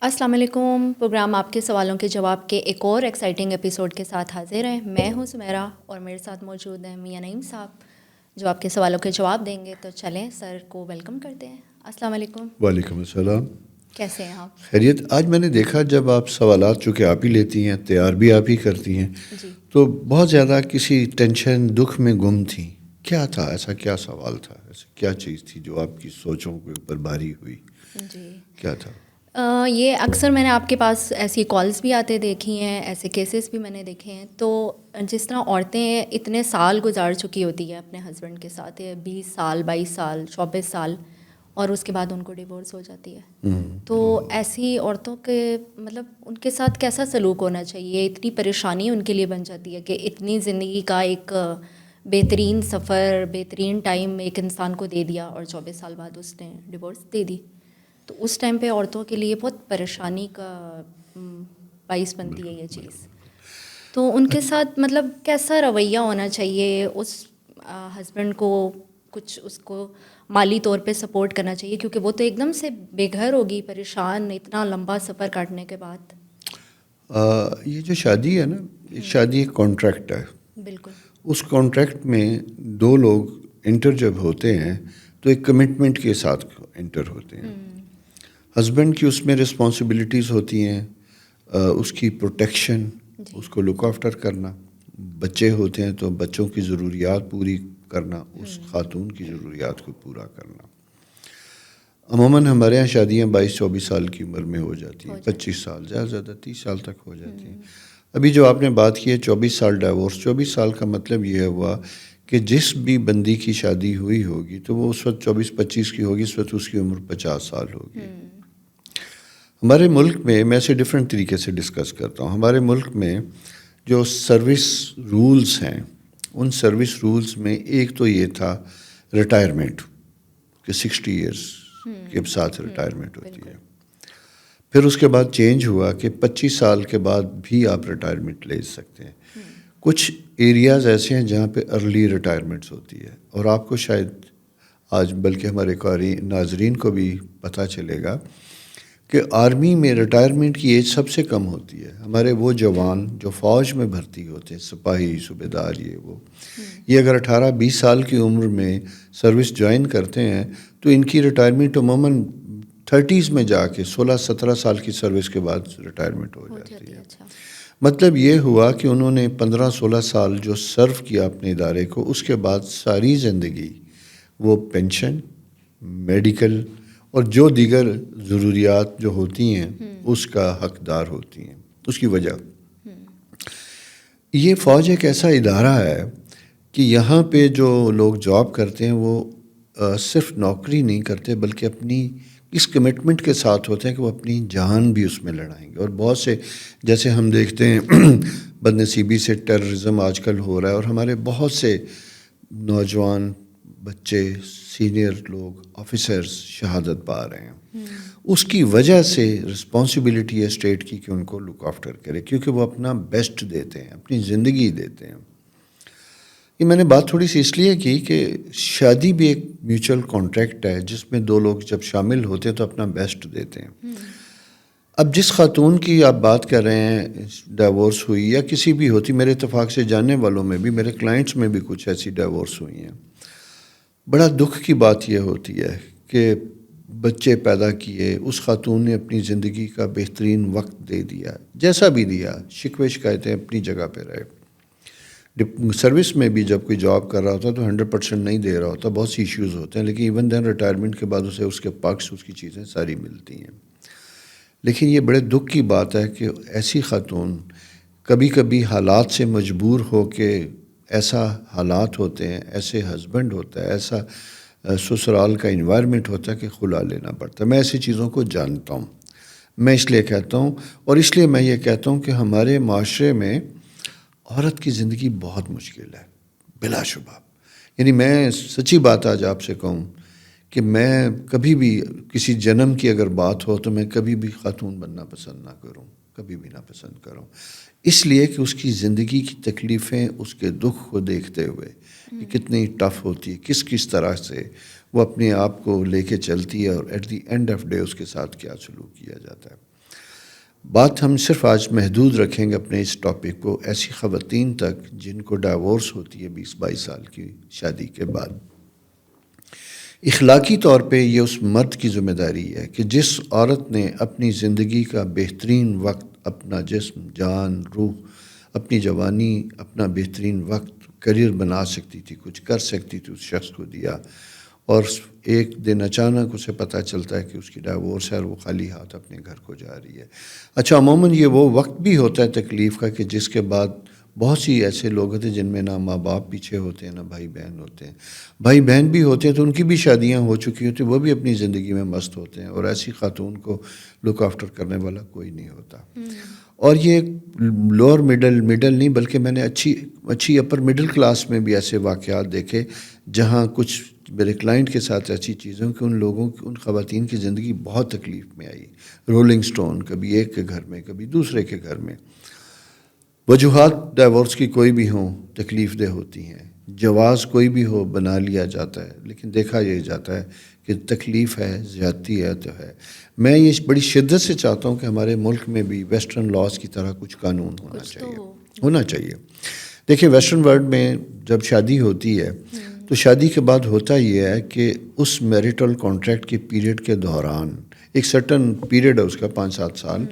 السلام علیکم. پروگرام آپ کے سوالوں کے جواب کے ایک اور ایکسائٹنگ ایپیسوڈ کے ساتھ حاضر ہیں. میں ہوں سمیرہ اور میرے ساتھ موجود ہیں میاں نعیم صاحب جو آپ کے سوالوں کے جواب دیں گے. تو چلیں سر کو ویلکم کرتے ہیں. السلام علیکم. وعلیکم السلام. کیسے ہیں آپ؟ خیریت. آج میں نے دیکھا جب آپ سوالات چونکہ آپ ہی لیتی ہیں، تیار بھی آپ ہی کرتی ہیں، جی. تو بہت زیادہ کسی ٹینشن دکھ میں گم تھیں. کیا تھا ایسا؟ کیا سوال تھا؟ ایسا کیا چیز تھی جو آپ کی سوچوں کے اوپر بھاری ہوئی؟ جی. کیا تھا؟ یہ اکثر میں نے آپ کے پاس ایسی کالز بھی آتے دیکھی ہیں، ایسے کیسز بھی میں نے دیکھے ہیں. تو جس طرح عورتیں اتنے سال گزار چکی ہوتی ہیں اپنے ہسبینڈ کے ساتھ، 20 سال 22 سال 24 سال، اور اس کے بعد ان کو ڈیورس ہو جاتی ہے. تو ایسی عورتوں کے مطلب ان کے ساتھ کیسا سلوک ہونا چاہیے؟ اتنی پریشانی ان کے لیے بن جاتی ہے کہ اتنی زندگی کا ایک بہترین سفر، بہترین ٹائم ایک انسان کو دے دیا اور 24 سال بعد اس نے ڈیورس دے دی. تو اس ٹائم پہ عورتوں کے لیے بہت پریشانی کا باعث بنتی ہے یہ چیز. تو ان کے ساتھ مطلب کیسا رویہ ہونا چاہیے؟ اس ہسبینڈ کو کچھ اس کو مالی طور پہ سپورٹ کرنا چاہیے کیونکہ وہ تو ایک دم سے بے گھر ہوگی، پریشان، اتنا لمبا سفر کاٹنے کے بعد. یہ جو شادی ہے نا، شادی ایک کانٹریکٹ ہے. بالکل. اس کانٹریکٹ میں دو لوگ انٹر جب ہوتے ہیں تو ایک کمٹمنٹ کے ساتھ انٹر ہوتے ہیں. ہسبینڈ کی اس میں رسپانسبلٹیز ہوتی ہیں، اس کی پروٹیکشن، اس کو لک آفٹر کرنا. بچے ہوتے ہیں تو بچوں کی ضروریات پوری کرنا، اس خاتون کی ضروریات کو پورا کرنا. عموماً ہمارے یہاں شادیاں 22-24 سال کی عمر میں ہو جاتی ہیں، 25 سال، زیادہ سے زیادہ 30 سال تک ہو جاتی ہیں. ابھی جو آپ نے بات کی ہے 24 سال ڈائیورس، 24 سال کا مطلب یہ ہوا کہ جس بھی بندی کی شادی ہوئی ہوگی تو وہ اس وقت 24-25 کی ہوگی، اس وقت اس کی عمر 50 سال ہوگی. ہمارے ملک میں اسے ڈفرینٹ طریقے سے ڈسکس کرتا ہوں. ہمارے ملک میں جو سروس رولز ہیں، ان سروس رولز میں ایک تو یہ تھا ریٹائرمنٹ، کہ 60 ایئرس کے ساتھ ریٹائرمنٹ ہوتی ہے. پھر اس کے بعد چینج ہوا کہ 25 سال کے بعد بھی آپ ریٹائرمنٹ لے سکتے ہیں. کچھ ایریاز ایسے ہیں جہاں پہ ارلی ریٹائرمنٹس ہوتی ہے، اور آپ کو شاید آج بلکہ ہمارے ناظرین کو بھی پتہ چلے گا کہ آرمی میں ریٹائرمنٹ کی ایج سب سے کم ہوتی ہے. ہمارے وہ جوان جو فوج میں بھرتی ہوتے ہیں، سپاہی، صوبیدار، یہ اگر 18-20 سال کی عمر میں سروس جوائن کرتے ہیں تو ان کی ریٹائرمنٹ عموماً 30s میں جا کے 16-17 سال کی سروس کے بعد ریٹائرمنٹ ہو جاتی ہے. مطلب یہ ہوا کہ انہوں نے 15-16 سال جو سرو کیا اپنے ادارے کو، اس کے بعد ساری زندگی وہ پینشن، میڈیکل اور جو دیگر ضروریات جو ہوتی ہیں اس کا حقدار ہوتی ہیں. اس کی وجہ یہ فوج ایک ایسا ادارہ ہے کہ یہاں پہ جو لوگ جاب کرتے ہیں وہ صرف نوکری نہیں کرتے بلکہ اپنی اس کمٹمنٹ کے ساتھ ہوتے ہیں کہ وہ اپنی جان بھی اس میں لڑائیں گے. اور بہت سے جیسے ہم دیکھتے ہیں بد نصیبی سے ٹیررزم آج کل ہو رہا ہے، اور ہمارے بہت سے نوجوان بچے، سینئر لوگ، آفیسرز شہادت پا رہے ہیں. اس کی وجہ سے رسپانسبلٹی ہے اسٹیٹ کی کہ ان کو لک آفٹر کرے، کیونکہ وہ اپنا بیسٹ دیتے ہیں، اپنی زندگی دیتے ہیں. یہ میں نے بات تھوڑی سی اس لیے کی کہ شادی بھی ایک میوچل کانٹریکٹ ہے جس میں دو لوگ جب شامل ہوتے ہیں تو اپنا بیسٹ دیتے ہیں. اب جس خاتون کی آپ بات کر رہے ہیں ڈائیورس ہوئی یا کسی بھی ہوتی، میرے اتفاق سے جاننے والوں میں بھی، میرے کلائنٹس میں بھی کچھ ایسی ڈائیورس ہوئی ہیں. بڑا دکھ کی بات یہ ہوتی ہے کہ بچے پیدا کیے، اس خاتون نے اپنی زندگی کا بہترین وقت دے دیا، جیسا بھی دیا، شکوے شکایتیں اپنی جگہ پہ رہے. سروس میں بھی جب کوئی جاب کر رہا ہوتا تو 100% نہیں دے رہا ہوتا، بہت سی ایشوز ہوتے ہیں، لیکن ایون دین ریٹائرمنٹ کے بعد اسے اس کے پکس، اس کی چیزیں ساری ملتی ہیں. لیکن یہ بڑے دکھ کی بات ہے کہ ایسی خاتون کبھی کبھی حالات سے مجبور ہو کے، ایسا حالات ہوتے ہیں، ایسے ہسبینڈ ہوتا ہے، ایسا سسرال کا انوائرمنٹ ہوتا ہے کہ خلا لینا پڑتا ہے. میں ایسی چیزوں کو جانتا ہوں. میں اس لیے کہتا ہوں، اور اس لیے میں یہ کہتا ہوں کہ ہمارے معاشرے میں عورت کی زندگی بہت مشکل ہے، بلا شبہ. یعنی میں سچی بات آج آپ سے کہوں کہ میں کبھی بھی کسی جنم کی اگر بات ہو تو میں کبھی بھی خاتون بننا پسند نہ کروں، کبھی بھی نہ پسند کروں، اس لیے کہ اس کی زندگی کی تکلیفیں، اس کے دکھ کو دیکھتے ہوئے کہ کتنی ٹف ہوتی ہے، کس طرح سے وہ اپنے آپ کو لے کے چلتی ہے، اور at the end of day اس کے ساتھ کیا سلوک کیا جاتا ہے. بات ہم صرف آج محدود رکھیں گے اپنے اس ٹاپک کو ایسی خواتین تک جن کو ڈائیورس ہوتی ہے 20-22 سال کی شادی کے بعد۔ اخلاقی طور پہ یہ اس مرد کی ذمہ داری ہے کہ جس عورت نے اپنی زندگی کا بہترین وقت، اپنا جسم، جان، روح، اپنی جوانی، اپنا بہترین وقت کریئر بنا سکتی تھی، کچھ کر سکتی تھی، اس شخص کو دیا، اور ایک دن اچانک اسے پتہ چلتا ہے کہ اس کی ڈائیورس ہے اور وہ خالی ہاتھ اپنے گھر کو جا رہی ہے۔ اچھا، عموماً یہ وہ وقت بھی ہوتا ہے تکلیف کا کہ جس کے بعد بہت سی ایسے لوگ ہوتے ہیں جن میں نہ ماں باپ پیچھے ہوتے ہیں، نہ بھائی بہن ہوتے ہیں، بھائی بہن بھی ہوتے ہیں تو ان کی بھی شادیاں ہو چکی ہوتی ہیں، وہ بھی اپنی زندگی میں مست ہوتے ہیں، اور ایسی خاتون کو لک آفٹر کرنے والا کوئی نہیں ہوتا۔ اور یہ لوور مڈل نہیں بلکہ میں نے اچھی اپر مڈل کلاس میں بھی ایسے واقعات دیکھے جہاں کچھ میرے کلائنٹ کے ساتھ ایسی چیزوں کہ ان خواتین کی زندگی بہت تکلیف میں آئی، رولنگ سٹون، کبھی ایک کے گھر میں، کبھی دوسرے کے گھر میں۔ وجوہات ڈائیورس کی کوئی بھی ہوں تکلیف دہ ہوتی ہیں، جواز کوئی بھی ہو بنا لیا جاتا ہے، لیکن دیکھا یہ جاتا ہے کہ تکلیف ہے، زیادتی ہے تو ہے۔ میں یہ بڑی شدت سے چاہتا ہوں کہ ہمارے ملک میں بھی ویسٹرن لاز کی طرح کچھ قانون ہونا چاہیے۔ دیکھیں، ویسٹرن ورلڈ میں جب شادی ہوتی ہے تو شادی کے بعد ہوتا یہ ہے کہ اس میریٹل کانٹریکٹ کے پیریڈ کے دوران ایک سرٹن پیریڈ ہے اس کا 5-7 سال،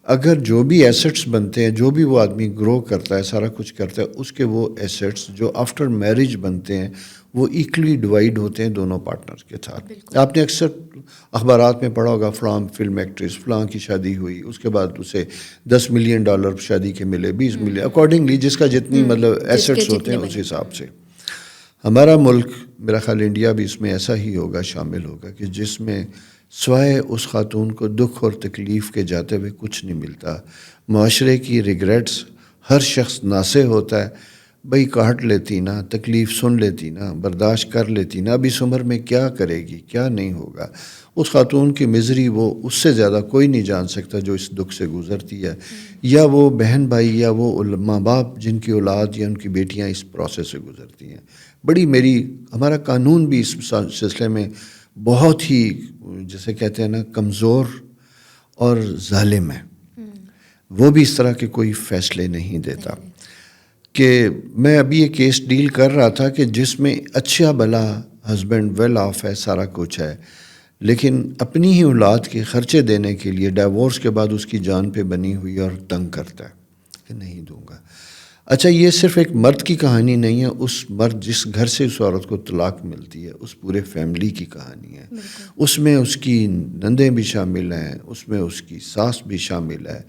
اگر جو بھی ایسٹس بنتے ہیں، جو بھی وہ آدمی گرو کرتا ہے، سارا کچھ کرتا ہے، اس کے وہ ایسٹس جو آفٹر میرج بنتے ہیں وہ ایکولی ڈیوائڈ ہوتے ہیں دونوں پارٹنرز کے ساتھ۔ آپ نے اکثر اخبارات میں پڑھا ہوگا فلاں فلم ایکٹریس فلاں کی شادی ہوئی، اس کے بعد اسے $10 ملین شادی کے ملے، 20 ملین، اکارڈنگلی جس کا جتنی ایسٹس ہوتے ہیں اس حساب سے۔ ہمارا ملک، میرا خیال انڈیا بھی اس میں ایسا ہی ہوگا، شامل ہوگا، کہ جس میں سوائے اس خاتون کو دکھ اور تکلیف کے جاتے ہوئے کچھ نہیں ملتا، معاشرے کی ریگریٹس، ہر شخص ناسے ہوتا ہے، بھئی کاٹ لیتی نا، تکلیف سن لیتی نا، برداشت کر لیتی نا، اب اس عمر میں کیا کرے گی، کیا نہیں ہوگا۔ اس خاتون کی مزری وہ اس سے زیادہ کوئی نہیں جان سکتا جو اس دکھ سے گزرتی ہے، یا وہ بہن بھائی یا وہ ماں باپ جن کی اولاد یا ان کی بیٹیاں اس پروسیس سے گزرتی ہیں۔ ہمارا قانون بھی اس سلسلے میں بہت ہی، جیسے کہتے ہیں نا، کمزور اور ظالم ہے۔ وہ بھی اس طرح کے کوئی فیصلے نہیں دیتا۔ کہ میں ابھی یہ کیس ڈیل کر رہا تھا کہ جس میں اچھا بھلا ہسبینڈ ویل آف ہے، سارا کچھ ہے، لیکن اپنی ہی اولاد کے خرچے دینے کے لیے ڈائیورس کے بعد اس کی جان پہ بنی ہوئی اور تنگ کرتا ہے کہ نہیں دوں گا۔ اچھا، یہ صرف ایک مرد کی کہانی نہیں ہے، اس مرد جس گھر سے اس عورت کو طلاق ملتی ہے اس پورے فیملی کی کہانی ہے۔ اس میں اس کی نندیں بھی شامل ہیں، اس میں اس کی ساس بھی شامل ہے،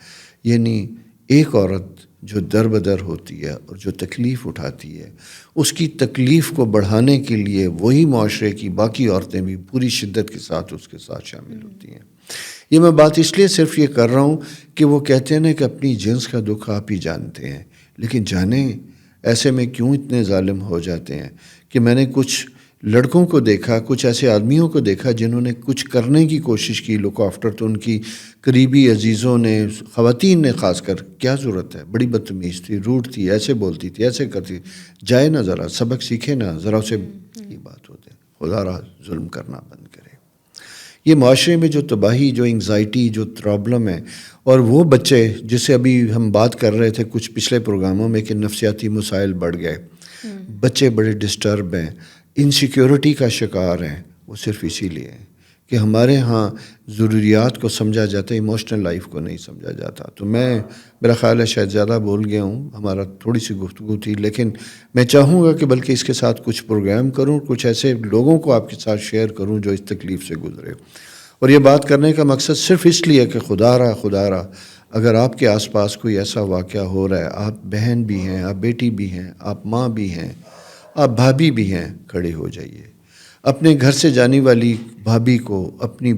یعنی ایک عورت جو در بدر ہوتی ہے اور جو تکلیف اٹھاتی ہے، اس کی تکلیف کو بڑھانے کے لیے وہی معاشرے کی باقی عورتیں بھی پوری شدت کے ساتھ اس کے ساتھ شامل ہوتی ہیں۔ یہ میں بات اس لیے صرف یہ کر رہا ہوں کہ وہ کہتے ہیں نا کہ اپنی جنس کا دکھ آپ ہی جانتے ہیں، لیکن جانیں ایسے میں کیوں اتنے ظالم ہو جاتے ہیں کہ میں نے کچھ لڑکوں کو دیکھا، کچھ ایسے آدمیوں کو دیکھا جنہوں نے کچھ کرنے کی کوشش کی، لک آفٹر، تو ان کی قریبی عزیزوں نے، خواتین نے خاص کر، کیا ضرورت ہے، بڑی بدتمیز تھی، روڈ تھی، ایسے بولتی تھی، ایسے کرتی، جائے نا ذرا سبق سیکھے نا ذرا، اسے یہ بات ہوتی ہے۔ خدا را ظلم کرنا بند کرے۔ یہ معاشرے میں جو تباہی، جو انگزائٹی، جو پرابلم ہے، اور وہ بچے جسے ابھی ہم بات کر رہے تھے کچھ پچھلے پروگراموں میں کہ نفسیاتی مسائل بڑھ گئے، بچے بڑے ڈسٹرب ہیں، انسیکیورٹی کا شکار ہیں، وہ صرف اسی لیے ہے کہ ہمارے ہاں ضروریات کو سمجھا جاتا ہے، ایموشنل لائف کو نہیں سمجھا جاتا۔ تو میرا خیال ہے شاید زیادہ بول گیا ہوں، ہمارا تھوڑی سی گفتگو تھی، لیکن میں چاہوں گا کہ بلکہ اس کے ساتھ کچھ پروگرام کروں، کچھ ایسے لوگوں کو آپ کے ساتھ شیئر کروں جو اس تکلیف سے گزرے۔ اور یہ بات کرنے کا مقصد صرف اس لیے کہ خدا را اگر آپ کے آس پاس کوئی ایسا واقعہ ہو رہا ہے، آپ بہن بھی ہیں، آپ بیٹی بھی ہیں، آپ ماں بھی ہیں، آپ بھابھی بھی ہیں، کھڑے ہو جائیے۔ اپنے گھر سے جانے والی بھابھی کو، اپنی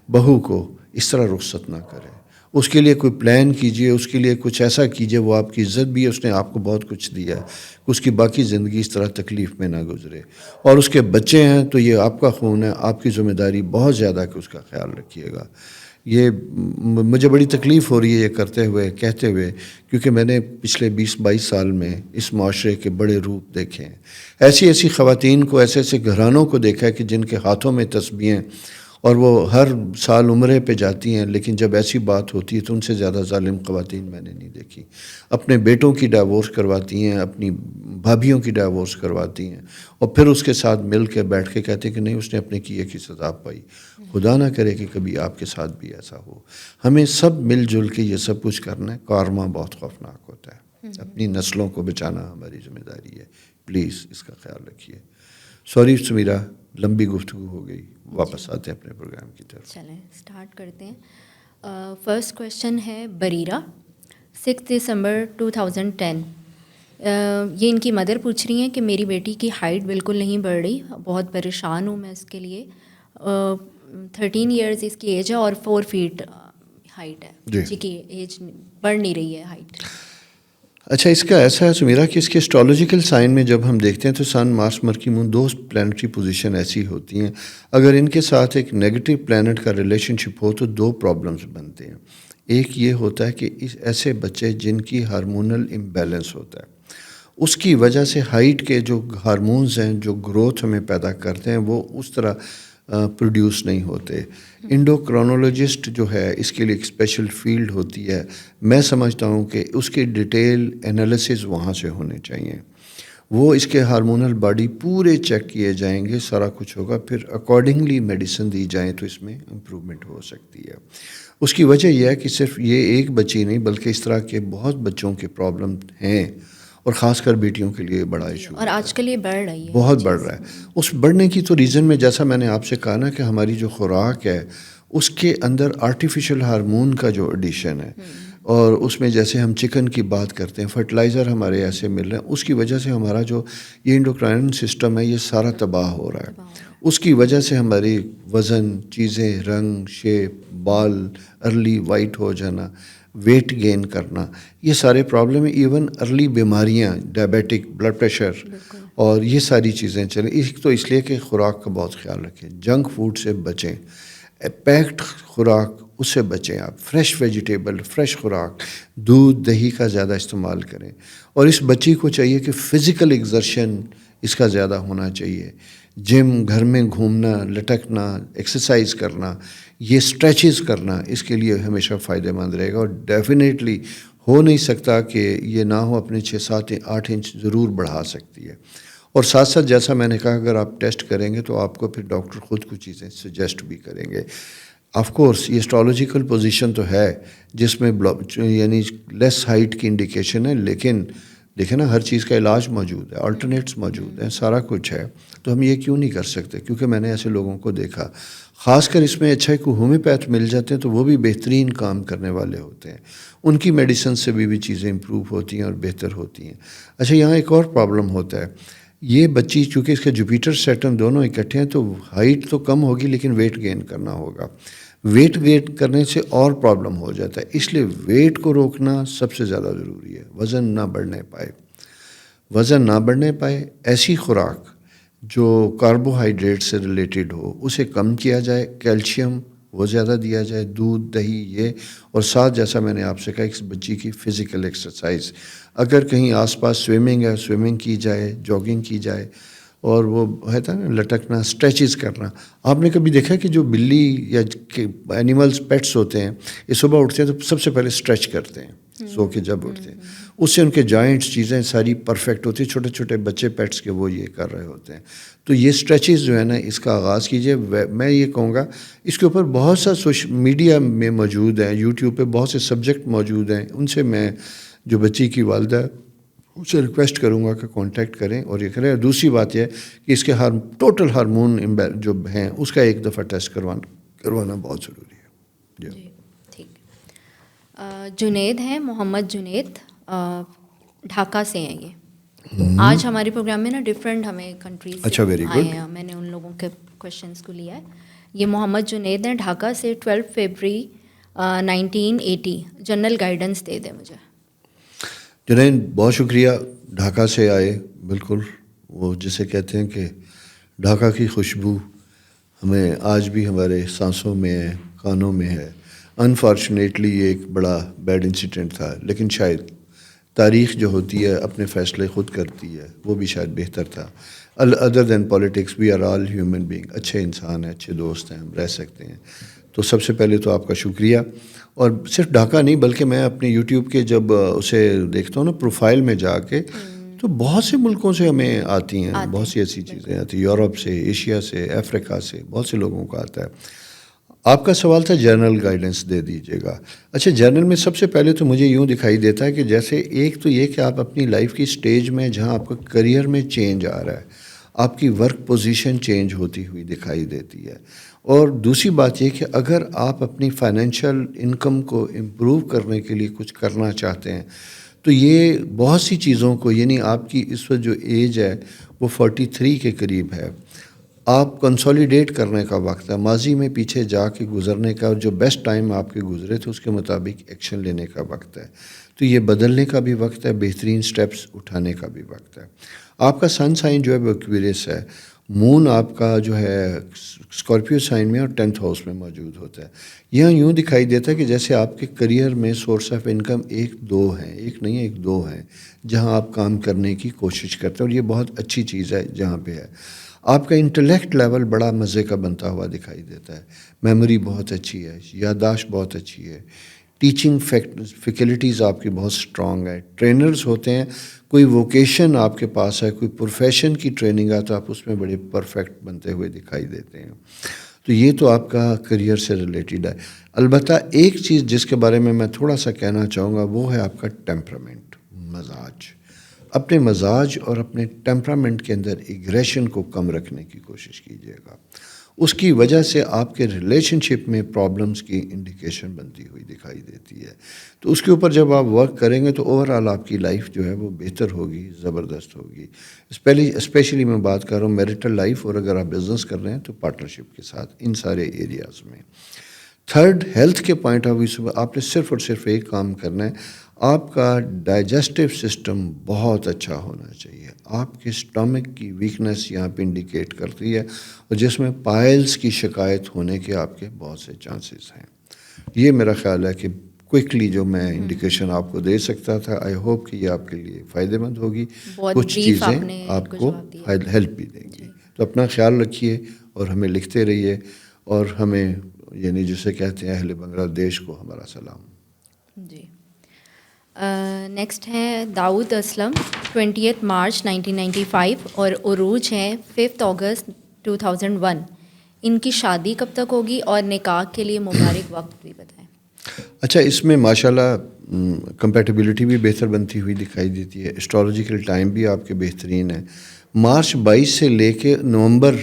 بہو کو اس طرح رخصت نہ کریں، اس کے لیے کوئی پلان کیجئے، اس کے لیے کچھ ایسا کیجئے، وہ آپ کی عزت بھی ہے، اس نے آپ کو بہت کچھ دیا ہے، اس کی باقی زندگی اس طرح تکلیف میں نہ گزرے۔ اور اس کے بچے ہیں تو یہ آپ کا خون ہے، آپ کی ذمہ داری بہت زیادہ کہ اس کا خیال رکھیے گا۔ یہ مجھے بڑی تکلیف ہو رہی ہے یہ کرتے ہوئے، کہتے ہوئے، کیونکہ میں نے پچھلے 20-22 سال میں اس معاشرے کے بڑے روپ دیکھے ہیں، ایسی خواتین کو، ایسے گھرانوں کو دیکھا ہے کہ جن کے ہاتھوں میں تسبیحیں اور وہ ہر سال عمرے پہ جاتی ہیں، لیکن جب ایسی بات ہوتی ہے تو ان سے زیادہ ظالم خواتین میں نے نہیں دیکھی. اپنے بیٹوں کی ڈائیورس کرواتی ہیں، اپنی بھابھیوں کی ڈائیورس کرواتی ہیں، اور پھر اس کے ساتھ مل کے بیٹھ کے کہتے ہیں کہ نہیں اس نے اپنے کیے کی سزا پائی. خدا نہ کرے کہ کبھی آپ کے ساتھ بھی ایسا ہو. ہمیں سب مل جل کے یہ سب کچھ کرنا ہے. کارما بہت خوفناک ہوتا ہے. اپنی نسلوں کو بچانا ہماری ذمہ داری ہے. پلیز اس کا خیال رکھیے. سوری سمیرہ، لمبی گفتگو ہو گئی. واپس آتے ہیں اپنے پروگرام کی طرف. چلیں اسٹارٹ کرتے ہیں. فرسٹ کویشچن ہے بریرہ، 6 دسمبر 2010. یہ ان کی مدر پوچھ رہی ہیں کہ میری بیٹی کی ہائٹ بالکل نہیں بڑھ رہی، بہت پریشان ہوں میں اس کے لیے. 13 ایئرز اس کی ایج ہے اور 4 فیٹ ہائٹ ہے. بچی کی ایج بڑھ نہیں رہی ہے ہائٹ. اچھا، اس کا ایسا ہے سمیرہ کہ اس کے اسٹرالوجیکل سائن میں جب ہم دیکھتے ہیں تو سن، مارس، مرکی، مون، 2 پلانٹری پوزیشن ایسی ہوتی ہیں. اگر ان کے ساتھ ایک نیگیٹو پلانٹ کا ریلیشن شپ ہو تو 2 پرابلمس بنتے ہیں. ایک یہ ہوتا ہے کہ ایسے بچے جن کی ہارمونل امبیلنس ہوتا ہے، اس کی وجہ سے ہائٹ کے جو ہارمونز ہیں جو گروتھ ہمیں پیدا کرتے ہیں وہ اس طرح پروڈیوس نہیں ہوتے. انڈوکرونولوجسٹ جو ہے اس کے لیے ایک اسپیشل فیلڈ ہوتی ہے. میں سمجھتا ہوں کہ اس کی ڈیٹیل انالیسز وہاں سے ہونے چاہیے. وہ اس کے ہارمونل باڈی پورے چیک کیے جائیں گے، سارا کچھ ہوگا، پھر اکارڈنگلی میڈیسن دی جائیں تو اس میں امپرومنٹ ہو سکتی ہے. اس کی وجہ یہ ہے کہ صرف یہ ایک بچی نہیں بلکہ اس طرح کے بہت بچوں کے پرابلم ہیں، اور خاص کر بیٹیوں کے لیے بڑا ایشو اور آج کل یہ بڑھ رہی ہے، بہت بڑھ رہا ہے. اس بڑھنے کی تو ریزن میں جیسا میں نے آپ سے کہا نا کہ ہماری جو خوراک ہے اس کے اندر آرٹیفیشل ہارمون کا جو ایڈیشن ہے، اور اس میں جیسے ہم چکن کی بات کرتے ہیں، فرٹیلائزر ہمارے ایسے مل رہے ہیں، اس کی وجہ سے ہمارا جو یہ انڈوکرائن سسٹم ہے یہ سارا تباہ ہو رہا ہے. اس کی وجہ سے ہماری وزن، چیزیں، رنگ، شیپ، بال ارلی وائٹ ہو جانا، ویٹ گین کرنا، یہ سارے پرابلم ہیں. ایون ارلی بیماریاں، ڈائبیٹک، بلڈ پریشر، اور یہ ساری چیزیں چلیں. ایک تو اس لیے کہ خوراک کا بہت خیال رکھیں، جنک فوڈ سے بچیں، پیکڈ خوراک اس سے بچیں. آپ فریش ویجیٹیبل، فریش خوراک، دودھ، دہی کا زیادہ استعمال کریں. اور اس بچی کو چاہیے کہ فزیکل ایگزرشن اس کا زیادہ ہونا چاہیے. جم، گھر میں گھومنا، لٹکنا، ایکسرسائز کرنا، یہ اسٹریچز کرنا اس کے لیے ہمیشہ فائدہ مند رہے گا. اور ڈیفینیٹلی ہو نہیں سکتا کہ یہ نہ ہو، اپنے 6، 7، 8 انچ ضرور بڑھا سکتی ہے. اور ساتھ ساتھ جیسا میں نے کہا اگر آپ ٹیسٹ کریں گے تو آپ کو پھر ڈاکٹر خود کچھ چیزیں سجیسٹ بھی کریں گے. آف کورس یہ اسٹرالوجیکل پوزیشن تو ہے جس میں یعنی لیس ہائٹ کی انڈیکیشن ہے، لیکن دیکھیں نا ہر چیز کا علاج موجود ہے، آلٹرنیٹس موجود ہیں، سارا کچھ ہے. تو ہم یہ کیوں نہیں کر سکتے؟ کیونکہ میں نے ایسے لوگوں کو دیکھا، خاص کر اس میں اچھا ہے کہ ہومیوپیتھ مل جاتے ہیں تو وہ بھی بہترین کام کرنے والے ہوتے ہیں. ان کی میڈیسن سے بھی چیزیں امپروو ہوتی ہیں اور بہتر ہوتی ہیں. اچھا، یہاں ایک اور پرابلم ہوتا ہے. یہ بچی چونکہ اس کے جوپیٹر سیٹرن دونوں اکٹھے ہیں تو ہائٹ تو کم ہوگی لیکن ویٹ گین کرنا ہوگا. ویٹ گین کرنے سے اور پرابلم ہو جاتا ہے. اس لیے ویٹ کو روکنا سب سے زیادہ ضروری ہے. وزن نہ بڑھنے پائے. ایسی خوراک جو کاربوہائیڈریٹ سے ریلیٹڈ ہو اسے کم کیا جائے، کیلشیم وہ زیادہ دیا جائے، دودھ، دہی، یہ. اور ساتھ جیسا میں نے آپ سے کہا ایک بچی کی فزیکل ایکسرسائز، اگر کہیں آس پاس سوئمنگ ہے سوئمنگ کی جائے، جاگنگ کی جائے، اور وہ ہے نا لٹکنا، اسٹریچز کرنا. آپ نے کبھی دیکھا کہ جو بلی یا اینیملز پیٹس ہوتے ہیں یہ صبح اٹھتے ہیں تو سب سے پہلے اسٹریچ کرتے ہیں سو کے جب اٹھتے ہیں، اس سے ان کے جوائنٹس چیزیں ساری پرفیکٹ ہوتی ہیں. چھوٹے چھوٹے بچے پیٹس کے وہ یہ کر رہے ہوتے ہیں. تو یہ اسٹریچز جو ہے نا اس کا آغاز کیجیے. میں یہ کہوں گا اس کے اوپر بہت سا سوشل میڈیا میں موجود ہیں، یوٹیوب پہ بہت سے سبجیکٹ موجود ہیں. ان سے میں جو بچی کی والدہ اسے ریکویسٹ کروں گا کہ کانٹیکٹ کریں اور یہ کریں. اور دوسری بات یہ ہے کہ اس کے ٹوٹل ہارمون جو ہیں اس کا ایک دفعہ ٹیسٹ کروانا بہت ضروری ہے. جی ٹھیک. جنید ہیں، محمد جنید، ڈھاکہ سے ہیں یہ. آج ہمارے پروگرام میں نا ڈفرینٹ ہمیں کنٹریز اچھا، ویری آئے گڈ. ہیں، میں نے ان لوگوں کے کویشچنس کو لیا ہے. یہ محمد جنید ہیں ڈھاکہ سے، 12 فیبرری 1980. جنرل گائیڈنس دے دیں مجھے. جنید بہت شکریہ، ڈھاکہ سے آئے. بالکل وہ جسے کہتے ہیں کہ ڈھاکہ کی خوشبو ہمیں آج بھی ہمارے سانسوں میں ہے، کانوں میں ہے. انفارچونیٹلی یہ ایک بڑا بیڈ انسیڈنٹ تھا، لیکن شاید تاریخ جو ہوتی ہے اپنے فیصلے خود کرتی ہے، وہ بھی شاید بہتر تھا. Other than politics we are all human being. اچھے انسان ہیں, اچھے دوست ہیں, ہم رہ سکتے ہیں. تو سب سے پہلے تو آپ کا شکریہ. اور صرف ڈھاکہ نہیں بلکہ میں اپنے یوٹیوب کے جب اسے دیکھتا ہوں نا پروفائل میں جا کے, تو بہت سے ملکوں سے ہمیں آتی ہیں, بہت سی ایسی چیزیں آتی ہیں, یورپ سے, ایشیا سے, افریقہ سے, بہت سے لوگوں کا آتا ہے. آپ کا سوال تھا جرنل گائیڈنس دے دیجیے گا. اچھا, جرنل میں سب سے پہلے تو مجھے یوں دکھائی دیتا ہے کہ جیسے ایک تو یہ کہ آپ اپنی لائف کی سٹیج میں جہاں آپ کا کریئر میں چینج آ رہا ہے, آپ کی ورک پوزیشن چینج ہوتی ہوئی دکھائی دیتی ہے. اور دوسری بات یہ کہ اگر آپ اپنی فائنینشیل انکم کو امپروو کرنے کے لیے کچھ کرنا چاہتے ہیں تو یہ بہت سی چیزوں کو, یعنی آپ کی اس وقت جو ایج ہے وہ 43 کے قریب ہے, آپ کنسولیڈیٹ کرنے کا وقت ہے, ماضی میں پیچھے جا کے گزرنے کا, اور جو بیسٹ ٹائم آپ کے گزرے تھے اس کے مطابق ایکشن لینے کا وقت ہے. تو یہ بدلنے کا بھی وقت ہے, بہترین سٹیپس اٹھانے کا بھی وقت ہے. آپ کا سن سائن جو ہے وہ ایکویریس ہے, مون آپ کا جو ہے اسکارپیو سائن میں اور 10th ہاؤس میں موجود ہوتا ہے. یہاں یوں دکھائی دیتا ہے کہ جیسے آپ کے کریئر میں سورس آف انکم ایک دو ہیں, ایک نہیں ایک دو ہیں, جہاں آپ کام کرنے کی کوشش کرتے ہیں, اور یہ بہت اچھی چیز ہے جہاں پہ ہے. آپ کا انٹلیکٹ لیول بڑا مزے کا بنتا ہوا دکھائی دیتا ہے, میموری بہت اچھی ہے, یادداشت بہت اچھی ہے, ٹیچنگ فیکلٹیز آپ کی بہت سٹرانگ ہے, ٹرینرز ہوتے ہیں, کوئی ووکیشن آپ کے پاس ہے, کوئی پروفیشن کی ٹریننگ ہے تو آپ اس میں بڑے پرفیکٹ بنتے ہوئے دکھائی دیتے ہیں. تو یہ تو آپ کا کریئر سے ریلیٹڈ ہے. البتہ ایک چیز جس کے بارے میں تھوڑا سا کہنا چاہوں گا وہ ہے آپ کا ٹیمپرامنٹ, مزاج. اپنے مزاج اور اپنے ٹیمپرامنٹ کے اندر ایگریشن کو کم رکھنے کی کوشش کیجیے گا. اس کی وجہ سے آپ کے ریلیشن شپ میں پرابلمس کی انڈیکیشن بنتی ہوئی دکھائی دیتی ہے. تو اس کے اوپر جب آپ ورک کریں گے تو اوور آل آپ کی لائف جو ہے وہ بہتر ہوگی, زبردست ہوگی. اسپیشلی میں بات کر رہا ہوں میرٹل لائف, اور اگر آپ بزنس کر رہے ہیں تو پارٹنرشپ کے ساتھ, ان سارے ایریاز میں. تھرڈ, ہیلتھ کے پوائنٹ آف ویو سے آپ نے صرف اور صرف ایک کام کرنا ہے, آپ کا ڈائجسٹو سسٹم بہت اچھا ہونا چاہیے. آپ کے اسٹمک کی ویکنس یہاں پہ انڈیکیٹ کرتی ہے, اور جس میں پائلز کی شکایت ہونے کے آپ کے بہت سے چانسز ہیں. یہ میرا خیال ہے کہ کوئکلی جو میں انڈیکیشن آپ کو دے سکتا تھا. آئی ہوپ کہ یہ آپ کے لیے فائدہ مند ہوگی, بہت کچھ بریف چیزیں آپ نے آپ کو کو جواب دیا. ہیلپ بھی دیں گی. تو اپنا خیال رکھیے اور ہمیں لکھتے رہیے, اور ہمیں یعنی جسے کہتے ہیں اہل بنگلہ دیش کو ہمارا سلام. جی. نیکسٹ ہیں داؤد اسلم, 20 مارچ 1995, اور عروج ہیں 5 اگست 2001. ان کی شادی کب تک ہوگی اور نکاح کے لیے مبارک وقت بھی بتائیں. اچھا, اس میں ماشاءاللہ کمپیٹیبلٹی بھی بہتر بنتی ہوئی دکھائی دیتی ہے. اسٹرالوجیکل ٹائم بھی آپ کے بہترین ہے. مارچ 22 سے لے کے نومبر